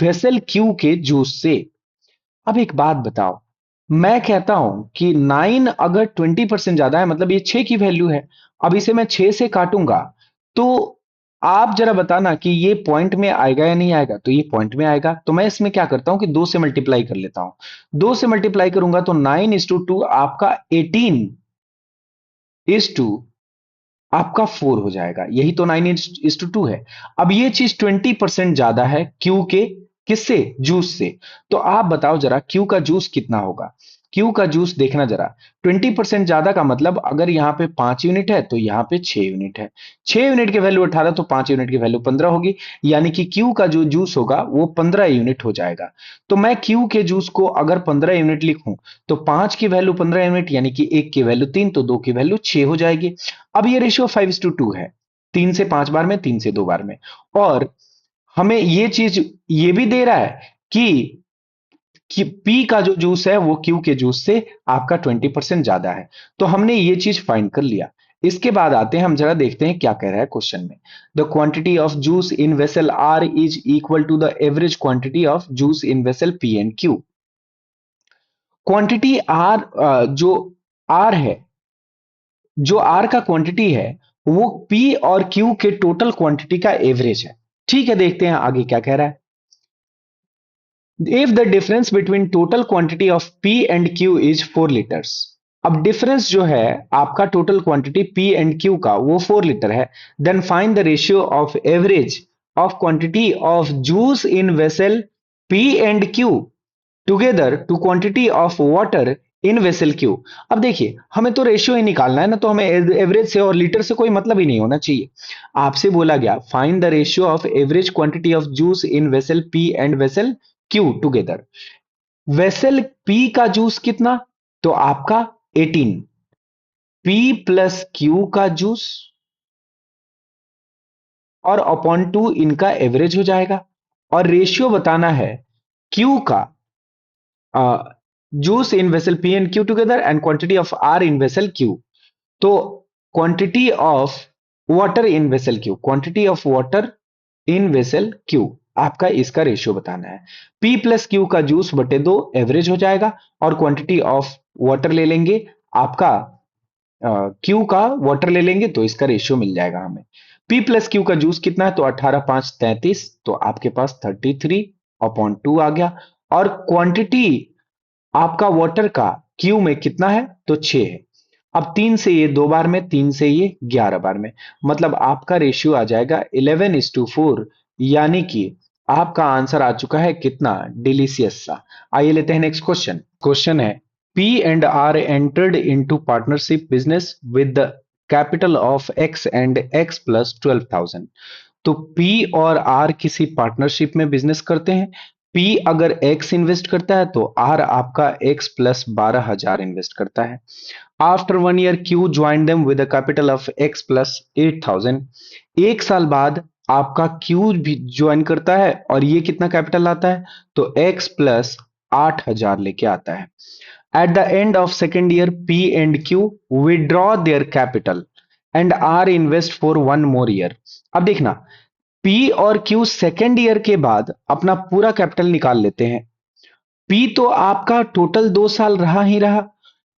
वेसल Q के जूस से। अब एक बात बताओ, मैं कहता हूं कि 9 अगर 20% ज्यादा है, मतलब ये 6 की वैल्यू है। अब इसे मैं 6 से काटूंगा तो आप जरा बताना कि ये पॉइंट में आएगा या नहीं आएगा, तो ये पॉइंट में आएगा। तो मैं इसमें क्या करता हूं कि 2 से मल्टीप्लाई कर लेता हूं। 2 से मल्टीप्लाई करूंगा तो 9:2 आपका 18:2 आपका 4 हो जाएगा, यही तो 9:2 है। अब ये चीज 20% ज्यादा है क्यू के, किससे, जूस से। तो आप बताओ जरा क्यू का जूस कितना होगा। क्यू का जूस देखना जरा, 20% ज्यादा का मतलब अगर यहां पे 5 यूनिट है तो यहां पे 6 यूनिट है। 6 यूनिट की वैल्यू 18 तो 5 यूनिट की वैल्यू 15 होगी, यानी कि क्यू का जो जूस होगा वो 15 यूनिट हो जाएगा। तो मैं क्यू के जूस को अगर 15 यूनिट लिखूं तो 5 की वैल्यू 15 यूनिट, यानी कि 1 की वैल्यू 3, तो 2 की वैल्यू 6 हो जाएगी। अब ये रेशियो 5:2 है, 3 से 5 बार में, 3 से 2 बार में। और हमें ये चीज ये भी दे रहा है कि पी का जो जूस है वो क्यू के जूस से आपका 20% ज्यादा है। तो हमने ये चीज फाइंड कर लिया। इसके बाद आते हैं, हम जरा देखते हैं क्या कह रहा है क्वेश्चन में। The quantity of juice in vessel R is equal to the average quantity of juice in vessel P and Q. Quantity R, जो आर है, जो आर का क्वांटिटी है वो पी और क्यू के टोटल क्वांटिटी का एवरेज है। ठीक है, देखते हैं आगे क्या कह रहा है। If the difference between total quantity of P and Q is 4 litres. अब डिफरेंस जो है आपका total quantity P and Q का वो 4 लीटर है, then find the ratio of average of quantity of juice in vessel P and Q together to quantity of water in vessel Q. अब देखिए, हमें तो रेशियो ही निकालना है ना, तो हमें एवरेज से और लीटर से कोई मतलब ही नहीं होना चाहिए। आपसे बोला गया find the ratio of average quantity of juice in vessel P and vessel Q together. Vessel P का जूस कितना, तो आपका 18, पी प्लस क्यू का जूस और अपॉन 2 इनका एवरेज हो जाएगा। और रेशियो बताना है क्यू का, juice in vessel P and Q together and quantity of R in vessel Q। तो quantity of water in vessel Q, quantity of water in vessel Q, आपका इसका रेशियो बताना है। P प्लस Q का जूस बटे 2 एवरेज हो जाएगा, और क्वांटिटी ऑफ वाटर ले लेंगे आपका, Q का वाटर ले लेंगे तो इसका रेशियो मिल जाएगा हमें। P प्लस Q का जूस कितना है, तो 18 5 33, तो आपके पास 33/2 आ गया। और क्वांटिटी आपका वाटर का क्यू में कितना है, तो 6 है। अब 3 से ये 2 बार में, 3 से ये 11 बार में, मतलब आपका रेशियो आ जाएगा 11:4, यानी कि आपका आंसर आ चुका है कितना, डिलीशियस सा। आइए लेते हैं नेक्स्ट क्वेश्चन। क्वेश्चन है, P and R entered into partnership business with the capital of x and x plus 12,000। तो पी और आर किसी पार्टनरशिप में बिजनेस करते हैं। पी अगर एक्स इन्वेस्ट करता है तो आर आपका एक्स प्लस 12,000 इन्वेस्ट करता है। After 1 year Q join them with capital of x plus 8,000। एक साल बाद आपका क्यू भी ज्वाइन करता है और ये कितना कैपिटल आता है, तो x प्लस 8,000 लेके आता है। At the end of second year P and Q withdraw their capital and R invest for one more year. अब देखना, P और Q सेकेंड ईयर के बाद अपना पूरा कैपिटल निकाल लेते हैं। P तो आपका टोटल 2 साल रहा ही रहा,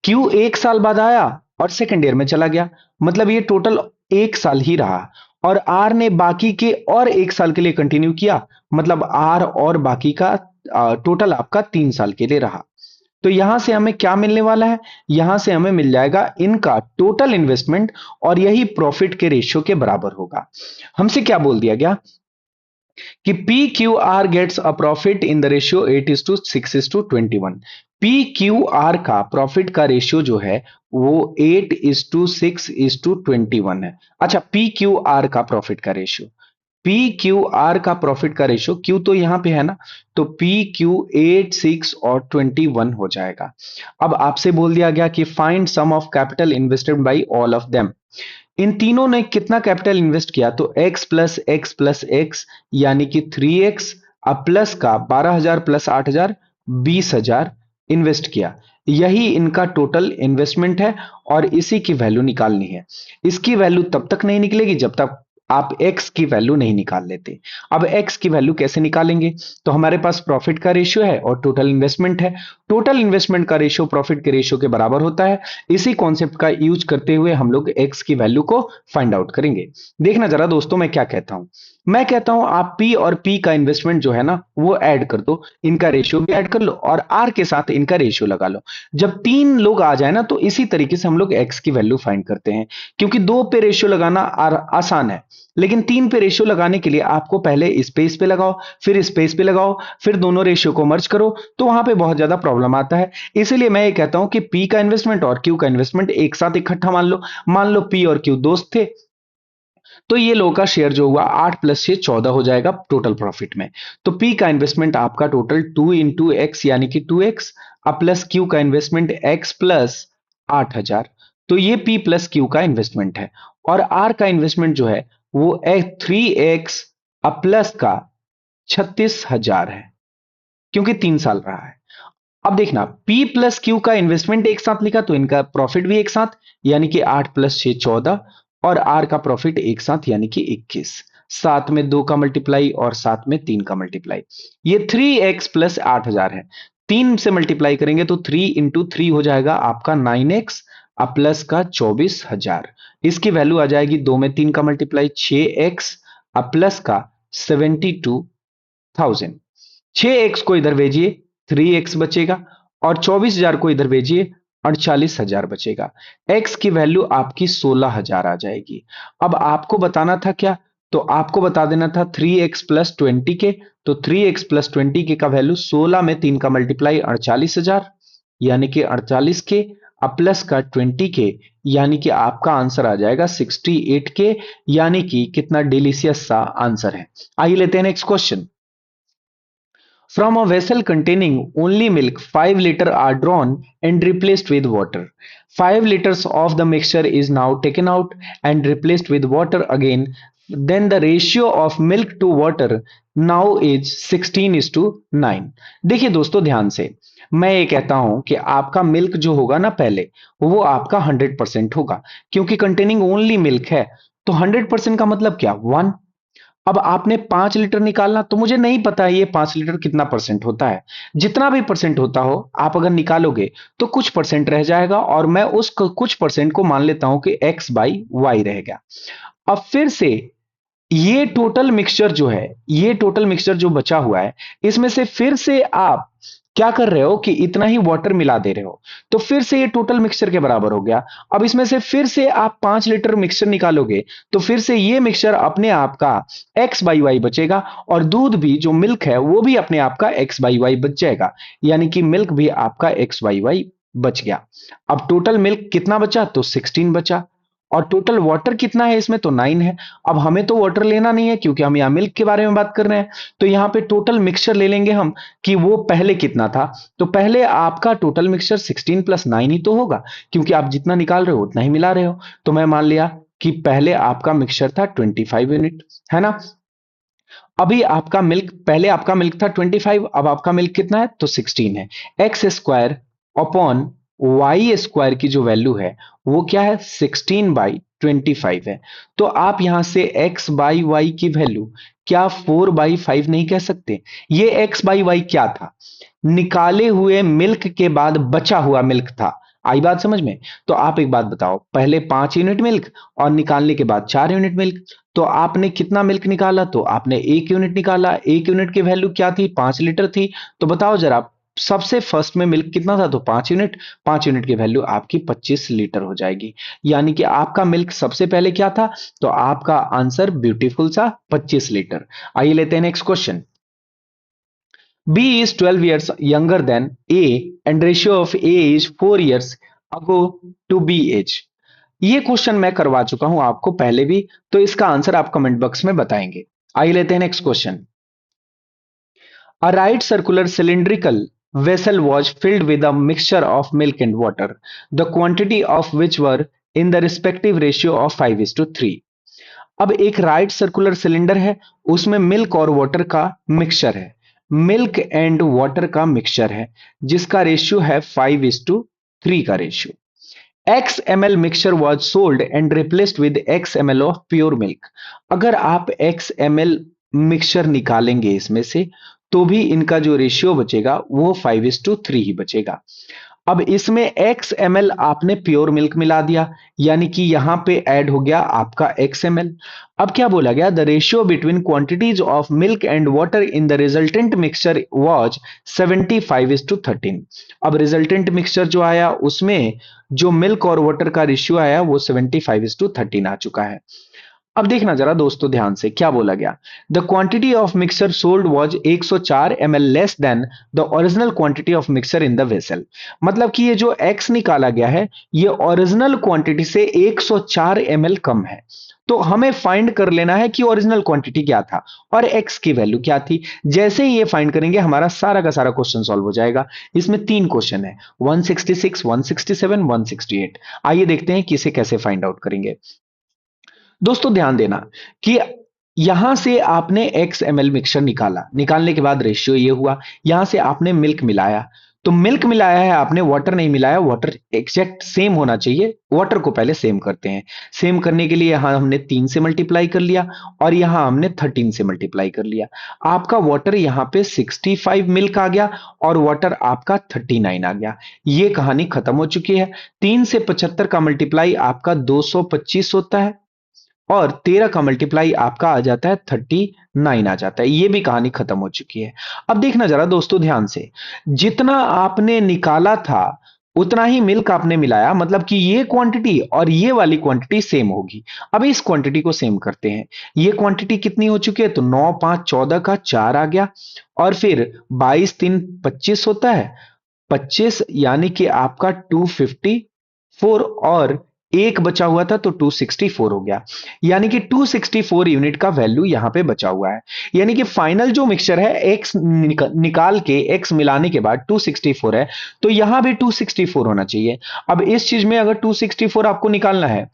Q 1 साल बाद आया और सेकेंड ईयर में चला गया, मतलब ये टोटल 1 साल ही रहा। और R ने बाकी के और 1 साल के लिए कंटिन्यू किया, मतलब R और बाकी का टोटल आपका 3 साल के लिए रहा। तो यहां से हमें क्या मिलने वाला है, यहां से हमें मिल जाएगा इनका टोटल इन्वेस्टमेंट, और यही प्रॉफिट के रेशियो के बराबर होगा। हमसे क्या बोल दिया गया कि P Q R gets a profit in the ratio 8:6:21। P Q R का प्रॉफिट का रेशियो जो है वो 8:6:21 है। अच्छा, पी क्यू आर का प्रॉफिट का रेशियो, पी क्यू आर का प्रॉफिट का रेशियो, क्यू तो यहां पे है ना, तो पी क्यू 8:6 और 21 हो जाएगा। अब आपसे बोल दिया गया कि find sum of capital invested by all of them. इन तीनों ने कितना कैपिटल इन्वेस्ट किया, तो x plus X plus X यानी कि 3x, अब प्लस का 12,000 प्लस 8,000 20,000 इन्वेस्ट किया। यही इनका टोटल इन्वेस्टमेंट है और इसी की वैल्यू निकालनी है। इसकी वैल्यू तब तक नहीं निकलेगी जब तक आप x की वैल्यू नहीं निकाल लेते। अब x की वैल्यू कैसे निकालेंगे, तो हमारे पास प्रॉफिट का रेशियो है और टोटल इन्वेस्टमेंट है। टोटल इन्वेस्टमेंट का रेशियो प्रॉफिट के रेशियो के बराबर होता है। इसी कॉन्सेप्ट का यूज करते हुए हम लोग x की वैल्यू को फाइंड आउट करेंगे। देखना जरा दोस्तों, मैं क्या कहता हूं, मैं कहता हूं आप p और p का इन्वेस्टमेंट जो है ना वो ऐड कर दो, इनका रेशियो भी ऐड कर लो और r के साथ इनका रेशियो लगा लो। जब 3 लोग आ जाए ना तो इसी तरीके से हम लोग x की वैल्यू फाइंड करते हैं, क्योंकि 2 पे रेशियो लगाना आसान है, लेकिन 3 पे रेशियो लगाने के लिए आपको पहले स्पेस पे लगाओ, फिर स्पेस पे लगाओ, फिर दोनों रेशियो को मर्ज करो, तो वहां पे बहुत ज्यादा प्रॉब्लम आता है। इसलिए मैं ये कहता हूं कि P का इन्वेस्टमेंट और Q का इन्वेस्टमेंट एक साथ इकट्ठा मान लो। मान लो P और Q दोस्त थे, तो ये लोग का शेयर जो हुआ 8 प्लस 6 14 हो जाएगा टोटल प्रॉफिट में। तो P का इन्वेस्टमेंट आपका टोटल 2 इंटू एक्स यानी कि 2x, अब प्लस Q का इन्वेस्टमेंट x प्लस 8,000, तो ये P प्लस Q का इन्वेस्टमेंट है। और R का इन्वेस्टमेंट जो है वो 3x अब प्लस का 36,000 है, क्योंकि 3 साल रहा है। अब देखना, P प्लस क्यू का इन्वेस्टमेंट एक साथ लिखा तो इनका प्रॉफिट भी एक साथ, यानी कि 8 प्लस 6 14, और R का प्रॉफिट एक साथ यानी कि 21। साथ में 2 का मल्टीप्लाई और साथ में 3 का मल्टीप्लाई, ये 3x प्लस 8,000 है। 3 से मल्टीप्लाई करेंगे तो 3 इंटू 3 हो जाएगा आपका 9x, अब प्लस का 24,000। इसकी वैल्यू आ जाएगी 2 में 3 का मल्टीप्लाई 6x, अब प्लस का 72,000। 6x को इधर भेजिए 3x बचेगा, और 24,000 को इधर भेजिए 48,000 बचेगा। x की वैल्यू आपकी 16,000 आ जाएगी। अब आपको बताना था क्या, तो आपको बता देना था 3x प्लस 20 के, तो 3x प्लस 20 के का वैल्यू 16 में 3 का मल्टीप्लाई 48,000 यानी कि 48 के, अब प्लस का 20 के, यानी कि आपका आंसर आ जाएगा 68 के, यानी कि कितना डिलीशियस सा आंसर है। आइए लेते हैं next question. From a vessel containing only milk, 5 liters are drawn and replaced with water. 5 liters of the mixture is now taken out and replaced with water again. Then the ratio of milk to water now is 16:9। देखिए दोस्तों ध्यान से, मैं ये कहता हूं कि आपका मिल्क जो होगा ना पहले, वो आपका 100% होगा, क्योंकि कंटेनिंग ओनली मिल्क है। तो 100% का मतलब क्या, 1। अब आपने 5 लीटर निकालना, तो मुझे नहीं पता ये 5 लीटर कितना परसेंट होता है। जितना भी परसेंट होता हो आप अगर निकालोगे तो कुछ परसेंट रह जाएगा, और मैं उस कुछ परसेंट को मान लेता हूं कि x बाई वाई रहेगा। अब फिर से ये टोटल मिक्सचर जो है, ये टोटल मिक्सचर जो बचा हुआ है, इसमें से फिर से आप क्या कर रहे हो कि इतना ही वाटर मिला दे रहे हो, तो फिर से ये टोटल मिक्सचर के बराबर हो गया। अब इसमें से फिर से आप 5 लीटर मिक्सचर निकालोगे, तो फिर से ये मिक्सचर अपने आप का x बाई वाई बचेगा, और दूध भी जो मिल्क है वो भी अपने आप का x बाई वाई बच जाएगा, यानी कि मिल्क भी आपका x बाई वाई बच गया। अब टोटल मिल्क कितना बचा, तो 16 बचा, और टोटल वाटर कितना है इसमें, तो 9 है। अब हमें तो वाटर लेना नहीं है, क्योंकि हम यहाँ मिल्क के बारे में बात कर रहे हैं, तो यहाँ पे टोटल मिक्सचर ले लेंगे हम कि वो पहले कितना था। तो पहले आपका टोटल मिक्सचर 16 प्लस 9 ही तो होगा, क्योंकि आप जितना निकाल रहे हो उतना ही मिला रहे हो। तो मैं मान लिया कि पहले आपका मिक्सचर था 25 यूनिट, है ना। अभी आपका मिल्क, पहले आपका मिल्क था 25, अब आपका मिल्क कितना है तो 16 है। X square upon y square की जो वैल्यू है वो क्या है, 16/25 है। तो आप यहां से x बाई वाई की वैल्यू क्या 4/5 नहीं कह सकते? ये x बाई वाई क्या था, निकाले हुए मिल्क के बाद बचा हुआ मिल्क था। आई बात समझ में? तो आप एक बात बताओ, पहले 5 यूनिट मिल्क और निकालने के बाद 4 यूनिट मिल्क, तो आपने कितना मिल्क निकाला, तो आपने 1 यूनिट निकाला। 1 यूनिट की वैल्यू क्या थी, 5 लीटर थी। तो बताओ जरा, सबसे फर्स्ट में मिल्क कितना था, तो 5 यूनिट। 5 यूनिट की वैल्यू आपकी 25 लीटर हो जाएगी। यानी कि आपका मिल्क सबसे पहले क्या था, तो आपका आंसर ब्यूटीफुल सा 25 लीटर। आइए लेते हैं next question. B is 12 years younger than A and ratio of A is 4 years ago to B age. ये क्वेश्चन मैं करवा चुका हूं आपको पहले भी, तो इसका आंसर आप कमेंट बॉक्स में बताएंगे। आइए लेते हैं next question. A right circular cylindrical vessel was filled with a mixture of milk and water, the quantity of which were in the respective ratio of 5:3। अब एक राइट सर्कुलर सिलेंडर है, उसमें मिल्क और वाटर का मिक्सचर है, मिल्क एंड वाटर का मिक्सचर है, जिसका रेशियो है 5:3 का रेशियो। X m l mixture was sold and replaced with x m l of pure milk. अगर आप एक्स एम एल मिक्सचर निकालेंगे इसमें से, तो भी इनका जो रेशियो बचेगा वो 5:3 ही बचेगा। अब इसमें एक्स एम एल आपने प्योर मिल्क मिला दिया, यानी कि यहां पे ऐड हो गया आपका एक्स एम एल। अब क्या बोला गया, the ratio between quantities of milk and water in the resultant mixture was 75:13। अब रिजल्टेंट मिक्सचर जो आया उसमें जो मिल्क और वाटर का रेशियो आया वो 75:13 आ चुका है। अब देखना जरा दोस्तों ध्यान से, क्या बोला गया, the quantity of mixer sold was 104 ml less than the original quantity of mixer in the vessel. मतलब कि ये जो x निकाला गया है ये ओरिजिनल क्वांटिटी से 104 ml कम है। तो हमें फाइंड कर लेना है कि ओरिजिनल क्वांटिटी क्या था और x की वैल्यू क्या थी। जैसे ही ये फाइंड करेंगे हमारा सारा का सारा क्वेश्चन सॉल्व हो जाएगा। इसमें 3 क्वेश्चन है, 166, 167, 168। आइए देखते हैं कि इसे कैसे फाइंड आउट करेंगे। दोस्तों ध्यान देना कि यहां से आपने एक्स एम एल मिक्सचर निकाला, निकालने के बाद रेशियो ये हुआ। यहां से आपने मिल्क मिलाया, तो मिल्क मिलाया है आपने, वाटर नहीं मिलाया। वाटर एग्जैक्ट सेम होना चाहिए, वाटर को पहले सेम करते हैं। सेम करने के लिए यहां हमने 3 से मल्टीप्लाई कर लिया और यहां हमने 13 से मल्टीप्लाई कर लिया। आपका वाटर यहां पे 65 मिल्क आ गया और वाटर आपका 39 आ गया। ये कहानी खत्म हो चुकी है। 3 से 75 का मल्टीप्लाई आपका 225 होता है और 13 का मल्टीप्लाई आपका आ जाता है 39 आ जाता है। ये भी कहानी खत्म हो चुकी है। अब देखना जरा दोस्तों ध्यान से, जितना आपने निकाला था उतना ही मिल्क आपने मिलाया, मतलब कि ये क्वांटिटी और ये वाली क्वांटिटी सेम होगी। अब इस क्वांटिटी को सेम करते हैं। ये क्वांटिटी कितनी हो चुकी है, तो 9 5 14 का 4 आ गया और फिर 22 3 25 होता है, 25 यानी कि आपका 254 और एक बचा हुआ था तो 264 हो गया। यानी कि 264 यूनिट का वैल्यू यहां पे बचा हुआ है। यानी कि फाइनल जो मिक्सचर है एक्स निकाल के एक्स मिलाने के बाद 264 है, तो यहां भी 264 होना चाहिए। अब इस चीज में अगर 264 आपको निकालना है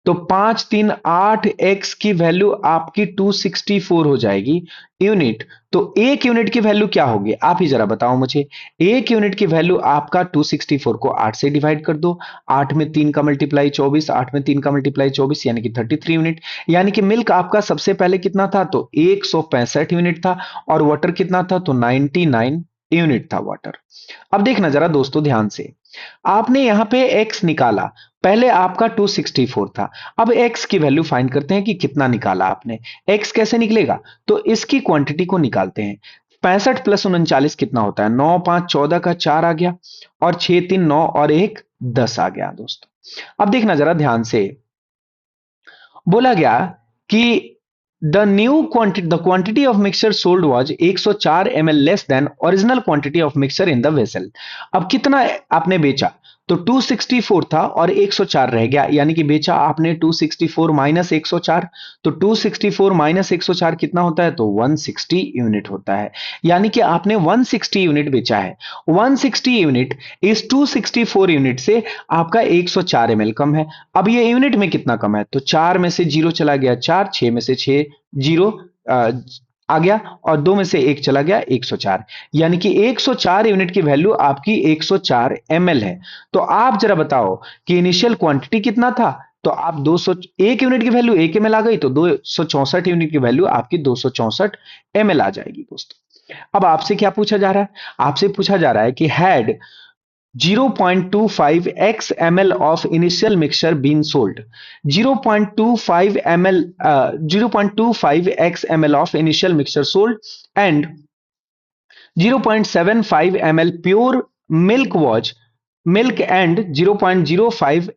तो 5 3 8 एक्स की वैल्यू आपकी 264 हो जाएगी यूनिट। तो एक यूनिट की वैल्यू क्या होगी, आप ही जरा बताओ मुझे। एक यूनिट की वैल्यू आपका 264 को 8 से डिवाइड कर दो। 8 में 3 का मल्टीप्लाई 24, 8 में 3 का मल्टीप्लाई 24 यानी कि 33 यूनिट। यानी कि मिल्क आपका सबसे पहले कितना था, तो 165 यूनिट था और वाटर कितना था, तो 99 यूनिट था वाटर। अब देखना जरा दोस्तों ध्यान से, आपने यहां पे x निकाला, पहले आपका 264 था। अब x की वैल्यू फाइंड करते हैं कि कितना निकाला आपने। x कैसे निकलेगा, तो इसकी क्वांटिटी को निकालते हैं। 65 प्लस 39 कितना होता है, 9 5 14 का 4 आ गया और 6 3 9 और 1 10 आ गया दोस्तों। अब देखना जरा ध्यान से, बोला गया कि the quantity of mixture sold was 104 ml less than original quantity of mixture in the vessel. अब कितना आपने बेचा, तो 264 था और 104 रह गया, यानी कि बेचा आपने 264 माइनस 104। तो 264 माइनस 104 कितना होता है, तो 160 यूनिट होता है। यानी कि आपने 160 यूनिट बेचा है। 160 यूनिट इस 264 यूनिट से आपका 104 ml कम है। अब ये यूनिट में कितना कम है, तो 4 में से 0 चला गया 4, 6 में से 6 0, आ गया और 2 में से 1 चला गया, 104। यानी कि 104 यूनिट की वैल्यू आपकी 104 ml है। तो आप जरा बताओ कि इनिशियल क्वांटिटी कितना था? तो आप 201 यूनिट की वैल्यू 1 ml आ गई, तो 264 यूनिट की वैल्यू आपकी 264 ml आ जाएगी दोस्तों। अब आपसे क्या पूछा जा रहा है? आपसे पूछा जा रहा है कि had 0.25 x ml of initial mixture been sold. 0.25 ml 0.25 x ml of initial mixture sold and 0.75 ml pure milk and 0.05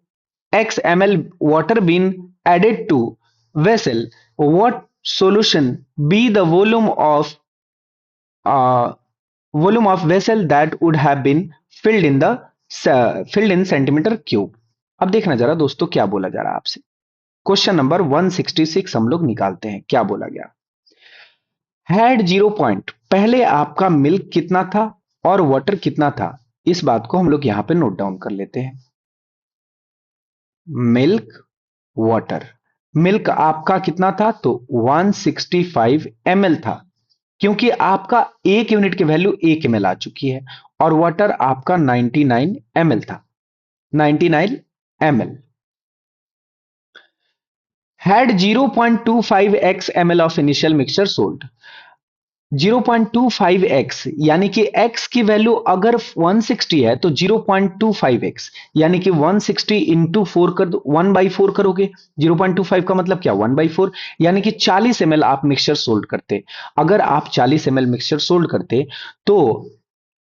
x ml water been added to vessel. What solution be the uh, volume of vessel that would have been filled in centimeter cube? अब देखना जरा दोस्तों क्या बोला जा रहा है आपसे। क्वेश्चन नंबर 166 हम लोग निकालते हैं। क्या बोला गया? हैड 0 पॉइंट, पहले आपका मिल्क कितना था और वाटर कितना था, इस बात को हम लोग यहां पे नोट डाउन कर लेते हैं। Milk, water. मिल्क आपका कितना था? तो 165 ml था, क्योंकि आपका 1 यूनिट की वैल्यू 1 ml आ चुकी है। और वाटर आपका 99 ml था, 99 ml। had 0.25x ml of initial mixture sold। 0.25x यानी कि x की वैल्यू अगर 160 है तो 0.25x यानी कि 160 इंटू 4 कर दो, 1/4 करोगे। 0.25 का मतलब क्या? 1/4 यानी कि 40 ml आप मिक्सचर सोल्ड करते। अगर आप 40 ml मिक्सचर सोल्ड करते तो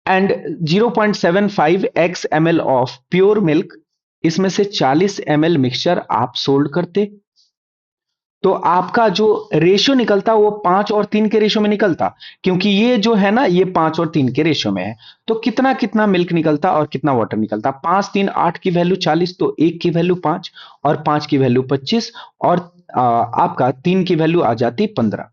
and 0.75 x ml of pure milk, इसमें से 40 ml मिक्सचर आप सोल्ड करते, तो आपका जो रेशियो निकलता वो 5 और 3 के रेशियो में निकलता। क्योंकि ये जो है ना, ये 5 और 3 के रेशियो में है। तो कितना कितना मिल्क निकलता और कितना वाटर निकलता? 5 3 8 की वैल्यू 40, तो 1 की वैल्यू 5 और 5 की वैल्यू 25 और आपका 3 की वैल्यू आ जाती 15।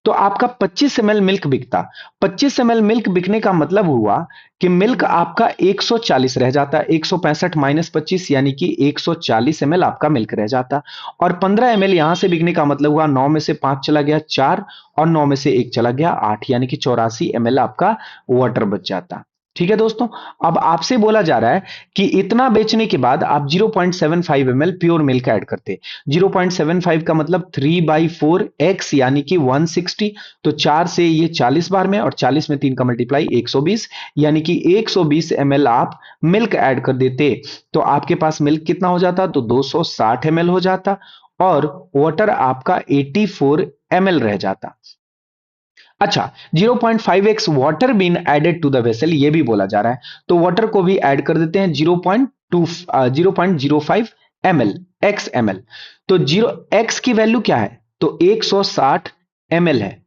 तो आपका 25 ml मिल्क बिकता। 25 ml मिल्क बिकने का मतलब हुआ कि मिल्क आपका 140 रह जाता। 165 माइनस 25 यानी कि 140 ml आपका मिल्क रह जाता। और 15 ml यहां से बिकने का मतलब हुआ 9 में से 5 चला गया 4 और 9 में से 1 चला गया 8, यानी कि 84 ml आपका वाटर बच जाता। ठीक है दोस्तों। अब आपसे बोला जा रहा है कि इतना बेचने के बाद आप 0.75 ml प्योर मिल्क ऐड करते। 0.75 का मतलब 3/4 x यानी कि 160। तो 4 से ये 40 बार में और 40 में 3 का मल्टीप्लाई 120, यानी कि 120 ml आप मिल्क ऐड कर देते तो आपके पास मिल्क कितना हो जाता? तो 260 ml हो जाता और वाटर आपका 84 ml रह जाता। अच्छा, 0.5x water been added to the vessel, ये भी बोला जा रहा है। तो वाटर को भी ऐड कर देते हैं 0.05 ml x ml। तो 0x की वैल्यू क्या है? तो 160 ml है।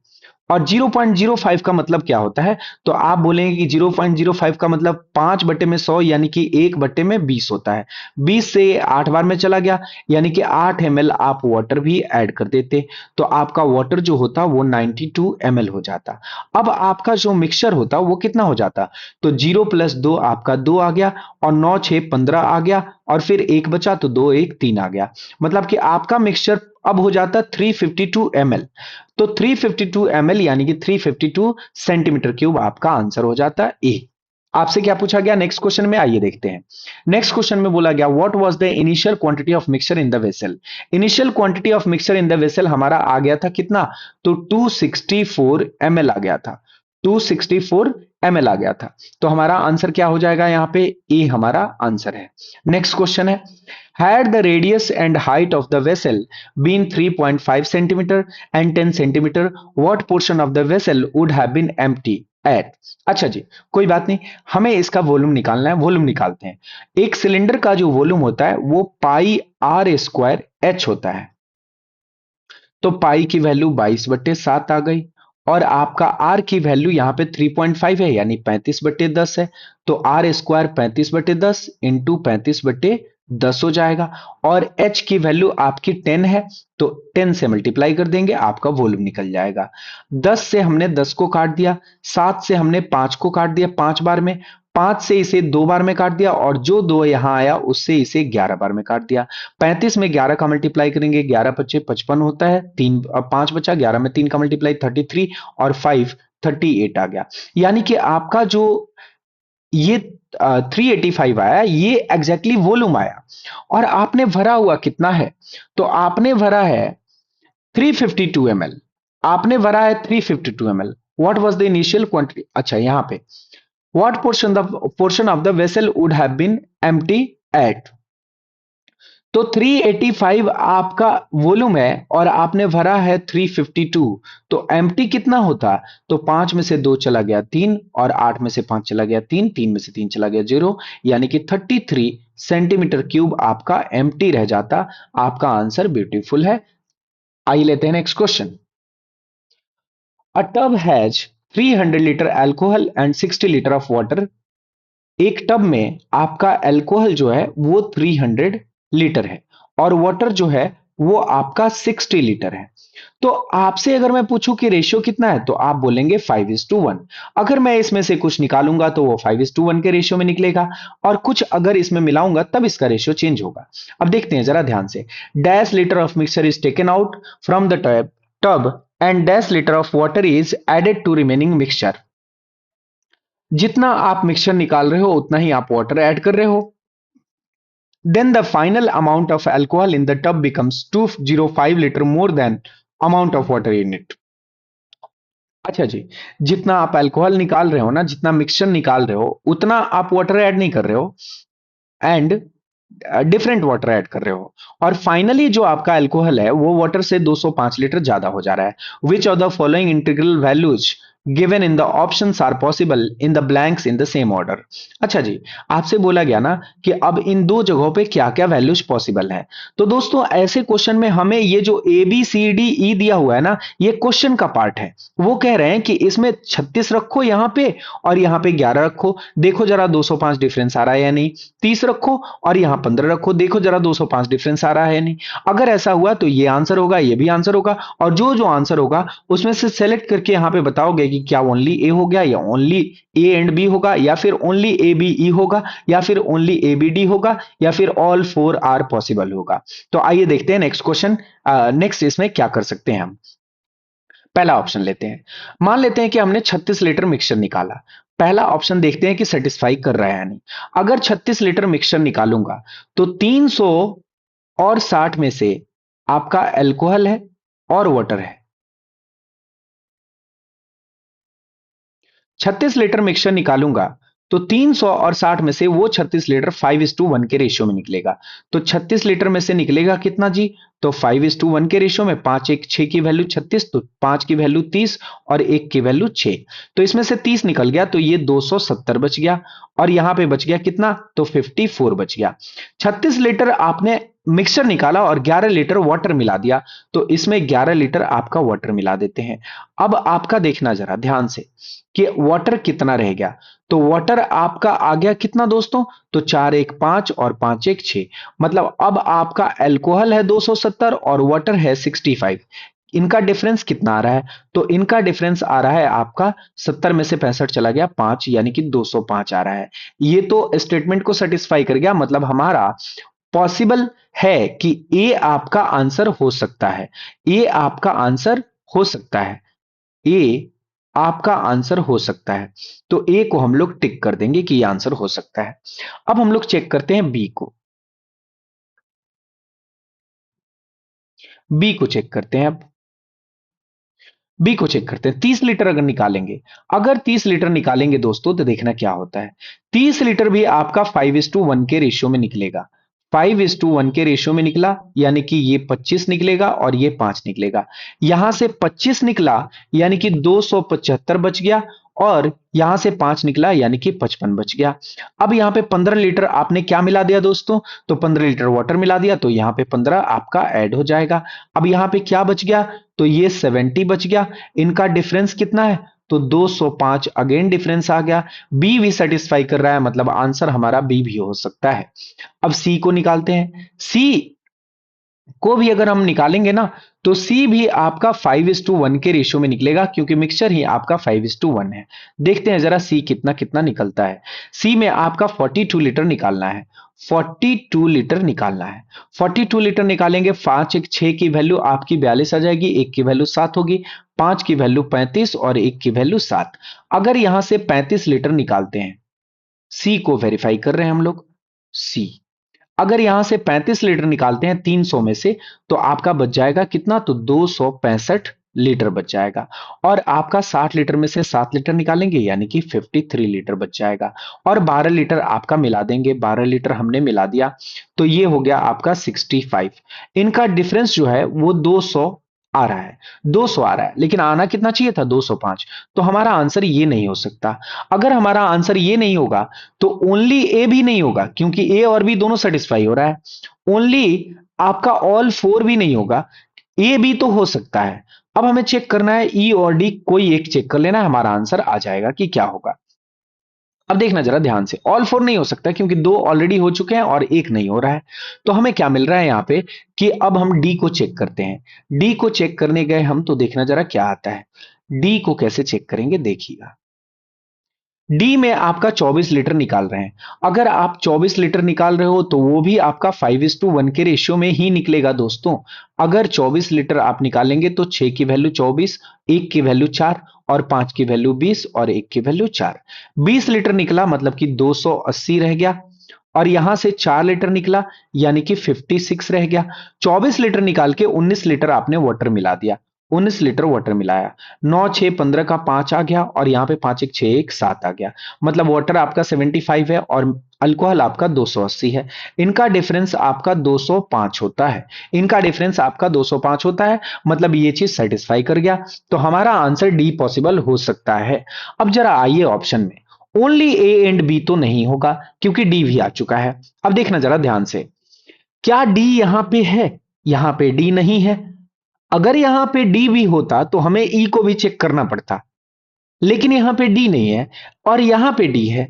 और 0.05 का मतलब क्या होता है? तो आप बोलेंगे कि 0.05 का मतलब 5 बटे में 100 यानी कि 1 बटे में 20 होता है। 20 से 8 बार में चला गया, यानी कि 8 ml आप वाटर भी ऐड कर देते तो आपका वाटर जो होता वो 92 ml हो जाता। अब आपका जो मिक्सचर होता वो कितना हो जाता? तो 0 + 2 आपका 2 आ गया और 9 6 15 आ गया और फिर 1 बचा तो 2 1 3 आ गया। मतलब कि आपका मिक्सचर अब हो जाता 352 ml। तो 352 ml यानी कि 352 सेंटीमीटर क्यूब आपका आंसर हो जाता ए। आपसे क्या पूछा गया नेक्स्ट क्वेश्चन में? आइए देखते हैं। नेक्स्ट क्वेश्चन में बोला गया what was the initial quantity of mixture in the vessel. Initial quantity of mixture in the vessel हमारा आ गया था कितना? तो 264 ml आ गया था। 264 ml आ गया था। तो हमारा आंसर क्या हो जाएगा? यहाँ पे ए हमारा आंसर है। नेक्स्ट क्वेश्चन है had the radius and height of the vessel been 3.5 centimeter and 10 centimeter, what portion of the vessel would have been empty at? अच्छा जी, कोई बात नहीं, हमें इसका वॉल्यूम निकालना है। वॉल्यूम निकालते हैं। एक सिलेंडर का जो वॉल्यूम होता है वो पाई आर स्क्वायर एच होता है। तो पाई की वैल्यू 22/7 आ गई और आपका आर की वैल्यू यहाँ पे 3.5 है यानी 35/10 है। तो आर स्क्वायर 35/10 इंटू 35/10 हो जाएगा। और एच की वैल्यू आपकी 10 है तो 10 से मल्टीप्लाई कर देंगे, आपका वॉल्यूम निकल जाएगा। 10 से हमने 10 को काट दिया, 7 से हमने 5 को काट दिया 5 बार में, 5 से इसे 2 बार में काट दिया और जो 2 यहां आया उससे इसे 11 बार में काट दिया। 35 में 11 का मल्टीप्लाई करेंगे, 11 पच्चे 55 होता है, 3 5 बचा, 11 में 3 का मल्टीप्लाई 33 और 5 38 आ गया। यानी कि आपका जो ये 385 आया, ये एग्जैक्टली वॉल्यूम आया। और आपने भरा हुआ कितना है? तो आपने भरा है 352 ml। आपने भरा है 352 ml। What was the initial quantity? अच्छा, यहां पे what portion of the vessel would have been empty at. तो 385 आपका वॉल्यूम है और आपने भरा है 352, तो एम्प्टी कितना होता? तो 5 में से 2 चला गया 3 और 8 में से 5 चला गया 3, 3 में से 3 चला गया 0, यानी कि 33 सेंटीमीटर क्यूब आपका एम्प्टी रह जाता। आपका आंसर ब्यूटीफुल है। आइए लेते हैं next question. A tub has 300 litre alcohol and 60 litre of water. एक टब में आपका अल्कोहल जो है वो 300 लीटर है और वाटर जो है वो आपका 60 लीटर है। तो आपसे अगर मैं पूछूं कि रेशियो कितना है, तो आप बोलेंगे 5:1। अगर मैं इसमें से कुछ निकालूंगा तो वो 5:1 के रेशियो में निकलेगा, और कुछ अगर इसमें मिलाऊंगा तब इसका रेशियो चेंज होगा। अब देखते हैं जरा ध्यान से। Dash litre of mixture is taken out from the tub and dash litre of water is added to remaining mixture. जितना आप मिक्सचर निकाल रहे हो उतना ही आप वाटर ऐड कर रहे हो। Then the final amount of alcohol in the tub becomes 205 liter more than amount of water in it। अच्छा जी, जितना आप अल्कोहल निकाल रहे हो ना, जितना मिक्सचर निकाल रहे हो उतना आप वाटर ऐड नहीं कर रहे हो, एंड डिफरेंट वाटर ऐड कर रहे हो, और फाइनली जो आपका अल्कोहल है वो वाटर से 205 लीटर ज्यादा हो जा रहा है। Which of the following integral values given in the options are possible in the blanks in the same order. अच्छा जी, आपसे बोला गया ना कि अब इन दो जगहों पे क्या क्या वैल्यूज पॉसिबल है। तो दोस्तों ऐसे क्वेश्चन में हमें ये जो A B C D E दिया हुआ है ना, ये क्वेश्चन का पार्ट है। वो कह रहे हैं कि इसमें 36 रखो यहां पे और यहां पे 11 रखो, देखो जरा 205 डिफरेंस आ रहा है या नहीं। 30 रखो और यहां 15 रखो, देखो जरा 205 डिफरेंस आ रहा है या नहीं। अगर ऐसा हुआ तो ये आंसर होगा, ये भी आंसर होगा, और जो जो आंसर होगा उसमें से सेलेक्ट करके यहां पे बताओगे कि क्या ओनली ए हो गया, या ओनली ए एंड बी होगा, या फिर ओनली ए बी ई होगा, या फिर ओनली ए बी डी होगा, या फिर ऑल फोर आर पॉसिबल होगा। तो आइए देखते हैं नेक्स्ट क्वेश्चन। नेक्स्ट इसमें क्या कर सकते हैं हम। पहला ऑप्शन लेते हैं। मान लेते हैं कि हमने 36 लीटर मिक्सचर निकाला। पहला ऑप्शन देखते हैं कि सेटिस्फाई कर रहा है या नहीं। अगर 36 लीटर मिक्सचर निकालूंगा तो 300 और 60 में से आपका अल्कोहल है और वाटर है। 36 लीटर मिक्सचर निकालूंगा तो 300 और 60 में से वो 36 लीटर 5:1 के रेशियो में निकलेगा। तो 36 लीटर में से निकलेगा कितना जी? तो 5:1 के रेशियो में 5 1 6 की वैल्यू 36, तो 5 की वैल्यू 30 और 1 की वैल्यू 6। तो इसमें से 30 निकल गया तो ये 270 बच गया, और यहां पे बच गया कितना? तो 54 बच गया। 36 लीटर आपने मिक्सचर निकाला और 11 लीटर वाटर मिला दिया, तो इसमें 11 लीटर आपका वाटर मिला देते हैं। अब आपका देखना जरा ध्यान से कि वाटर कितना रह गया। तो वाटर आपका आ गया कितना दोस्तों? तो 4 1 5 और 5 1 6। मतलब अब आपका अल्कोहल है 270 और वाटर है 65। इनका डिफरेंस कितना आ रहा है? तो इनका डिफरेंस आ रहा है आपका 70 में से 65 चला गया 5, यानी कि 205 आ रहा है। ये तो स्टेटमेंट को सेटिस्फाई कर गया, मतलब हमारा पॉसिबल है कि ए आपका आंसर हो सकता है। ए आपका आंसर हो सकता है। ए आपका आंसर हो सकता है। तो ए को हम लोग टिक कर देंगे कि ये आंसर हो सकता है। अब हम लोग चेक करते हैं बी को। बी को चेक करते हैं। अब बी को चेक करते हैं। 30 लीटर अगर निकालेंगे, अगर 30 लीटर निकालेंगे दोस्तों तो देखना क्या होता है। 30 लीटर भी आपका 5:1 के रेशियो में निकलेगा। 5:1 के रेशियो में निकला, यानी कि ये 25 निकलेगा और ये 5 निकलेगा। यहां से 25 निकला यानी कि 275 बच गया, और यहां से 5 निकला यानी कि 55 बच गया। अब यहां पे 15 लीटर आपने क्या मिला दिया दोस्तों? तो 15 लीटर वाटर मिला दिया, तो यहां पे 15 आपका ऐड हो जाएगा। अब यहां पे क्या बच गया? तो ये 70 बच गया। इनका डिफरेंस कितना है? तो 205 अगेन डिफरेंस आ गया। बी भी सेटिस्फाई कर रहा है, मतलब आंसर हमारा बी भी हो सकता है। अब सी को निकालते हैं। सी को भी अगर हम निकालेंगे ना, तो सी भी आपका 5:1 के रेशियो में निकलेगा, क्योंकि मिक्सचर ही आपका 5:1 है। देखते हैं जरा सी कितना कितना निकलता है। सी में आपका 42 लीटर निकालना है। 42 लीटर निकालना है। 42 लीटर निकालेंगे, 5 एक 6 की वैल्यू आपकी 42 आ जाएगी, एक की वैल्यू 7 होगी, 5 की वैल्यू 35 और एक की वैल्यू 7। अगर यहां से 35 लीटर निकालते हैं, सी को वेरीफाई कर रहे हैं हम लोग। सी अगर यहां से 35 लीटर निकालते हैं 300 में से, तो आपका बच जाएगा कितना, तो 265 लीटर बच जाएगा। और आपका 60 लीटर में से 7 लीटर निकालेंगे, यानी कि 53 लीटर बच जाएगा। और 12 लीटर आपका मिला देंगे, 12 लीटर हमने मिला दिया, तो ये हो गया आपका 65। इनका डिफरेंस जो है वो 200 आ रहा है। 200 आ रहा है, लेकिन आना कितना चाहिए था, 205। तो हमारा आंसर ये नहीं हो सकता। अगर हमारा आंसर ये नहीं होगा, तो ओनली ए भी नहीं होगा, क्योंकि ए और बी दोनों सेटिस्फाई हो रहा है। ओनली आपका ऑल फोर भी नहीं होगा, ए बी तो हो सकता है। अब हमें चेक करना है ई और डी, कोई एक चेक कर लेना है, हमारा आंसर आ जाएगा कि क्या होगा। अब देखना जरा ध्यान से, ऑल फोर नहीं हो सकता क्योंकि दो ऑलरेडी हो चुके हैं और एक नहीं हो रहा है। तो हमें क्या मिल रहा है यहां पे, कि अब हम डी को चेक करते हैं। डी को चेक करने गए हम, तो देखना जरा क्या आता है। डी को कैसे चेक करेंगे, देखिएगा। डी में आपका 24 लीटर निकाल रहे हैं। अगर आप 24 लीटर निकाल रहे हो, तो वो भी आपका 5:1 के रेशियो में ही निकलेगा दोस्तों। अगर 24 लीटर आप निकालेंगे, तो 6 की वैल्यू 24, एक की वैल्यू 4 और 5 की वैल्यू 20 और एक की वैल्यू 4। 20 लीटर निकला, मतलब कि 280 रह गया। और यहां से 4 लीटर निकला, यानी कि 56 रह गया। 24 लीटर निकाल के 19 लीटर आपने वाटर मिला दिया। 19 लीटर वाटर मिलाया, 9 6 15 का 5 आ गया, और यहां पे 5 1 6 1 7 आ गया। मतलब वाटर आपका 75 है और अल्कोहल आपका 280 है। इनका डिफरेंस आपका 205 होता है। इनका डिफरेंस आपका 205 होता है, मतलब ये चीज सेटिस्फाई कर गया। तो हमारा आंसर डी पॉसिबल हो सकता है। अब जरा आइए ऑप्शन में, ओनली ए एंड बी तो नहीं होगा, क्योंकि डी भी आ चुका है। अब देखना जरा ध्यान से, क्या डी यहां पे है, यहां पे डी नहीं है। अगर यहां पे डी भी होता, तो हमें ई को भी चेक करना पड़ता, लेकिन यहां पे डी नहीं है और यहां पे डी है।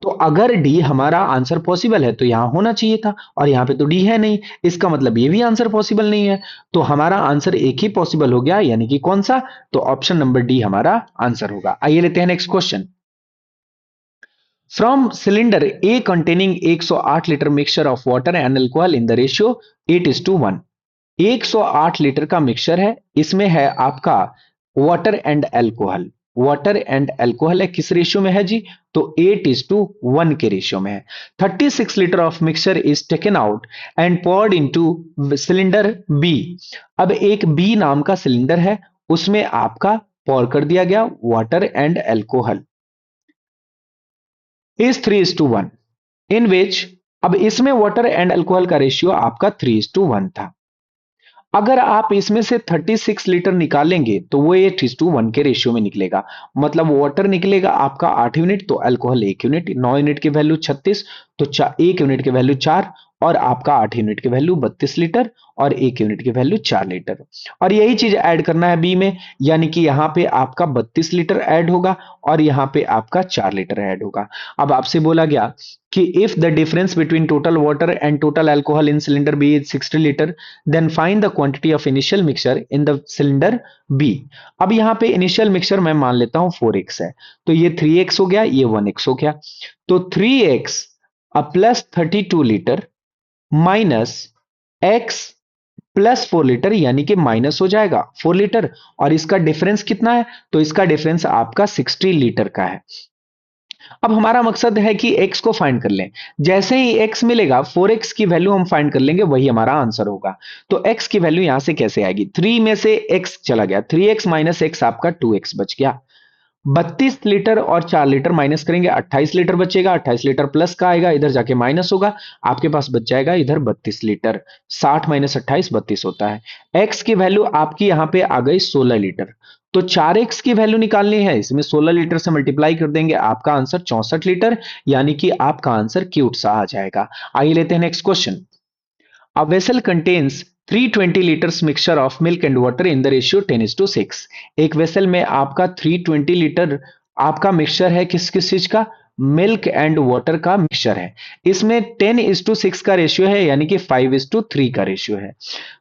तो अगर डी हमारा आंसर पॉसिबल है, तो यहां होना चाहिए था, और यहां पे तो डी है नहीं, इसका मतलब ये भी आंसर पॉसिबल नहीं है। तो हमारा आंसर एक ही पॉसिबल हो गया, यानी कि कौन सा, तो ऑप्शन नंबर डी हमारा आंसर होगा। आइए लेते हैं next question. From cylinder A containing 108 liter mixture of water and alcohol in the ratio 8:1। 108 litre का मिक्सचर है, इसमें है आपका water and alcohol. Water and alcohol है, किस रेशियो में है जी, तो 8:1 के रेशियो में है। 36 litre of mixture is taken out and poured into cylinder B. अब एक बी नाम का सिलेंडर है, उसमें आपका पॉर कर दिया गया वाटर एंड अल्कोहल इज 3:1, इन विच, अब इसमें वाटर एंड अल्कोहल का रेशियो आपका 3:1 था। अगर आप इसमें से 36 लीटर निकालेंगे, तो वो 8:1 के रेशियो में निकलेगा। मतलब वाटर निकलेगा आपका 8 यूनिट, तो अल्कोहल 1 यूनिट, 9 यूनिट की वैल्यू 36, तो 1 यूनिट की वैल्यू 4, और आपका 8 यूनिट की वैल्यू 32 लीटर, और 1 यूनिट की वैल्यू 4 लीटर। और यही चीज ऐड करना है बी में, यानी कि यहां पे आपका 32 लीटर ऐड होगा, और यहां पे आपका 4 लीटर ऐड होगा। अब आपसे बोला गया कि if the difference between total water and total alcohol in cylinder B is 60 litre, then find the quantity of initial mixture in the cylinder B. अब यहां पे इनिशियल मिक्सचर मैं मान लेता हूं 4x है, तो ये 3x हो गया, ये 1x हो गया। तो 3x plus 32 litre minus x plus 4 litre, यानी कि माइनस हो जाएगा 4 लीटर। और इसका डिफरेंस कितना है, तो इसका डिफरेंस आपका 60 लीटर का है। अब हमारा मकसद है कि x को फाइंड कर लें। जैसे ही x मिलेगा, 4x की वैल्यू हम फाइंड कर लेंगे, वही हमारा आंसर होगा। तो x की वैल्यू यहां से कैसे आएगी, 3 में से x चला गया, 3x माइनस x आपका 2x बच गया। 32 लीटर और 4 लीटर माइनस करेंगे, 28 लीटर बचेगा। 28 लीटर प्लस का आएगा, इधर जाके माइनस होगा, आपके पास बच जाएगा इधर 32 लीटर। 60 माइनस 28 32 होता है। x की वैल्यू आपकी यहां पे आ गई 16 लीटर। तो 4x की वैल्यू निकालनी है, इसमें 16 लीटर से मल्टीप्लाई कर देंगे, आपका आंसर 64 लीटर, यानी कि आपका आंसर क्यूट सा आ जाएगा। आइए लेते हैं next question. A vessel contains 320 liters mixture of milk and water in the ratio 10:6। एक वेसल में आपका 320 लीटर आपका मिक्सचर है, किस किस चीज का, मिल्क एंड वाटर का मिक्सचर है। इसमें 10:6 का रेशियो है, यानी कि 5:3 का रेशियो है।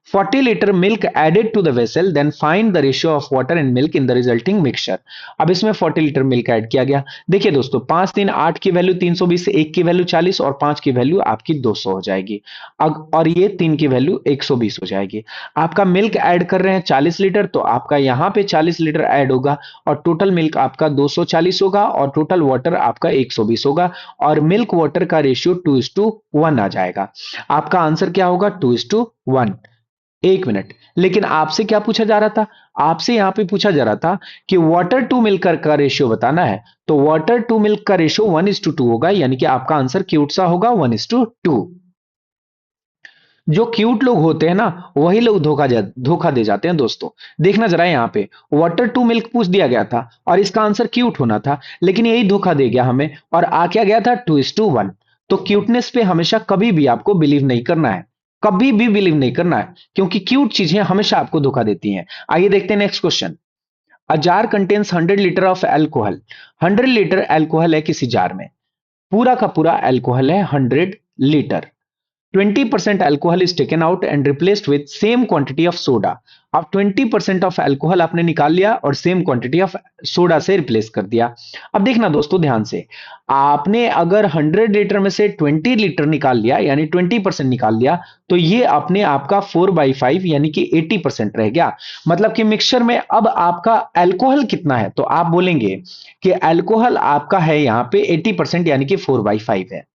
40 liter milk added to the vessel, then find the ratio of water and milk in the resulting mixture। अब इसमें 40 लीटर मिल्क ऐड किया गया। देखिए दोस्तों, 5 3 8 की वैल्यू 320, 1 की वैल्यू 40 और 5 की वैल्यू आपकी 200 हो जाएगी। और ये 3 की वैल्यू 120 हो जाएगी। आपका मिल्क ऐड कर रहे हैं 40 लीटर, तो आपका यहां पे 40 लीटर ऐड होगा और टोटल मिल्क आपका 240 होगा और टोटल वाटर आपका 120 होगा और मिल्क वाटर का रेशियो 2:1 आ जाएगा। आपका आंसर क्या होगा? 2:1। एक मिनट, लेकिन आपसे क्या पूछा जा रहा था? आपसे यहां पे पूछा जा रहा था कि वाटर टू मिल्क का रेशियो बताना है, तो वाटर टू मिल्क का रेशियो 1:2 होगा, यानी कि आपका आंसर क्यूट सा होगा 1:2। जो क्यूट लोग होते हैं ना, वही लोग धोखा दे जाते हैं दोस्तों। देखना जरा, यहाँ पे वाटर टू मिल्क पूछ दिया गया था और इसका आंसर क्यूट होना था, लेकिन यही धोखा दे गया हमें और आ क्या गया था? 2:1। तो क्यूटनेस पे हमेशा कभी भी आपको बिलीव नहीं करना है, कभी भी बिलीव नहीं करना है, क्योंकि क्यूट चीजें हमेशा आपको धोखा देती हैं। आइए देखते हैं next question. A jar contains 100 litre of alcohol. 100 litre alcohol है किसी जार में, पूरा का पूरा एल्कोहल है 100 litre. 20% alcohol is taken out and replaced with same quantity of soda। अब 20% ऑफ अल्कोहल आपने निकाल लिया और सेम क्वांटिटी ऑफ सोडा से रिप्लेस कर दिया। अब देखना दोस्तों ध्यान से, आपने अगर 100 लीटर में से 20 लीटर निकाल लिया, यानी 20% निकाल लिया, तो ये अपने आपका 4/5 यानी कि 80% रह गया। मतलब कि मिक्सचर में अब आपका अल्कोहल कितना है? तो आप बोलेंगे कि अल्कोहल आपका है यहां पे 80% यानी कि 4/5 है।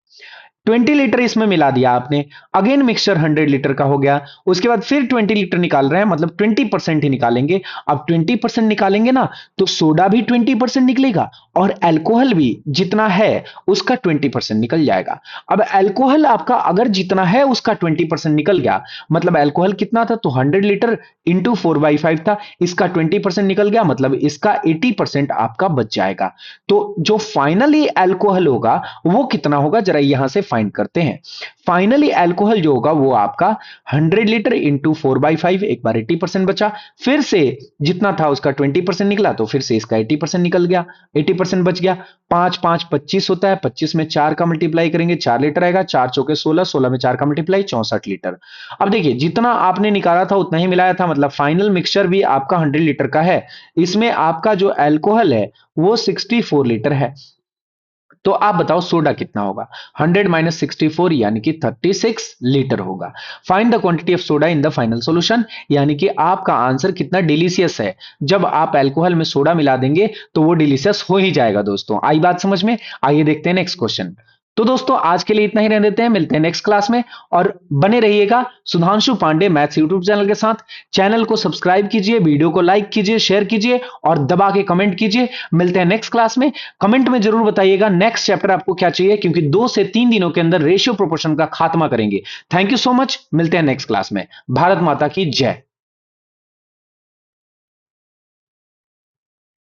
20 लीटर इसमें मिला दिया आपने, अगेन मिक्सचर 100 लीटर का हो गया। उसके बाद फिर 20 लीटर निकाल रहे हैं, मतलब 20% ही निकालेंगे। अब 20% निकालेंगे ना, तो सोडा भी 20% निकलेगा और अल्कोहल भी जितना है उसका 20% निकल जाएगा। अब अल्कोहल आपका अगर जितना है उसका 20% निकल गया, मतलब अल्कोहल कितना था? तो 100 लीटर इंटू 4/5 था, इसका 20% निकल गया, मतलब इसका 80% आपका बच जाएगा। तो जो फाइनली अल्कोहल होगा वो कितना होगा, जरा यहां से फाइंड करते हैं। फाइनली अल्कोहल जो होगा वो आपका 100 लीटर इंटू 4/5, एक बार 80% बचा, फिर से जितना था उसका 20% निकला, तो फिर से इसका 80% निकल गया, 80% बच गया। 5 5 25 होता है, 25 में 4 का मल्टीप्लाई करेंगे 4 लीटर आएगा, 4 चौके 16, 16 में 4 का मल्टीप्लाई 64 लीटर। अब देखिए, जितना आपने निकाला था उतना ही मिलाया था, मतलब फाइनल मिक्सचर भी आपका 100 लीटर का है। इसमें आपका जो अल्कोहल है वो 64 लीटर है। तो आप बताओ सोडा कितना होगा? 100 माइनस 64 यानी कि 36 लीटर होगा। Find the quantity of soda in the final solution, यानी कि आपका आंसर कितना डिलीशियस है। जब आप अल्कोहल में सोडा मिला देंगे तो वो डिलीशियस हो ही जाएगा दोस्तों। आई बात समझ में? आइए देखते हैं नेक्स्ट क्वेश्चन। तो दोस्तों आज के लिए इतना ही रहने देते हैं, मिलते हैं नेक्स्ट क्लास में। और बने रहिएगा Sudhanshu Pandey maths YouTube channel के साथ। चैनल को सब्सक्राइब कीजिए, वीडियो को लाइक कीजिए, शेयर कीजिए और दबा के कमेंट कीजिए। मिलते हैं नेक्स्ट क्लास में। कमेंट में जरूर बताइएगा नेक्स्ट चैप्टर आपको क्या चाहिए, क्योंकि 2 से 3 दिनों के अंदर रेशियो प्रोपोर्शन का खात्मा करेंगे। थैंक यू सो मच, मिलते हैं नेक्स्ट क्लास में। भारत माता की जय।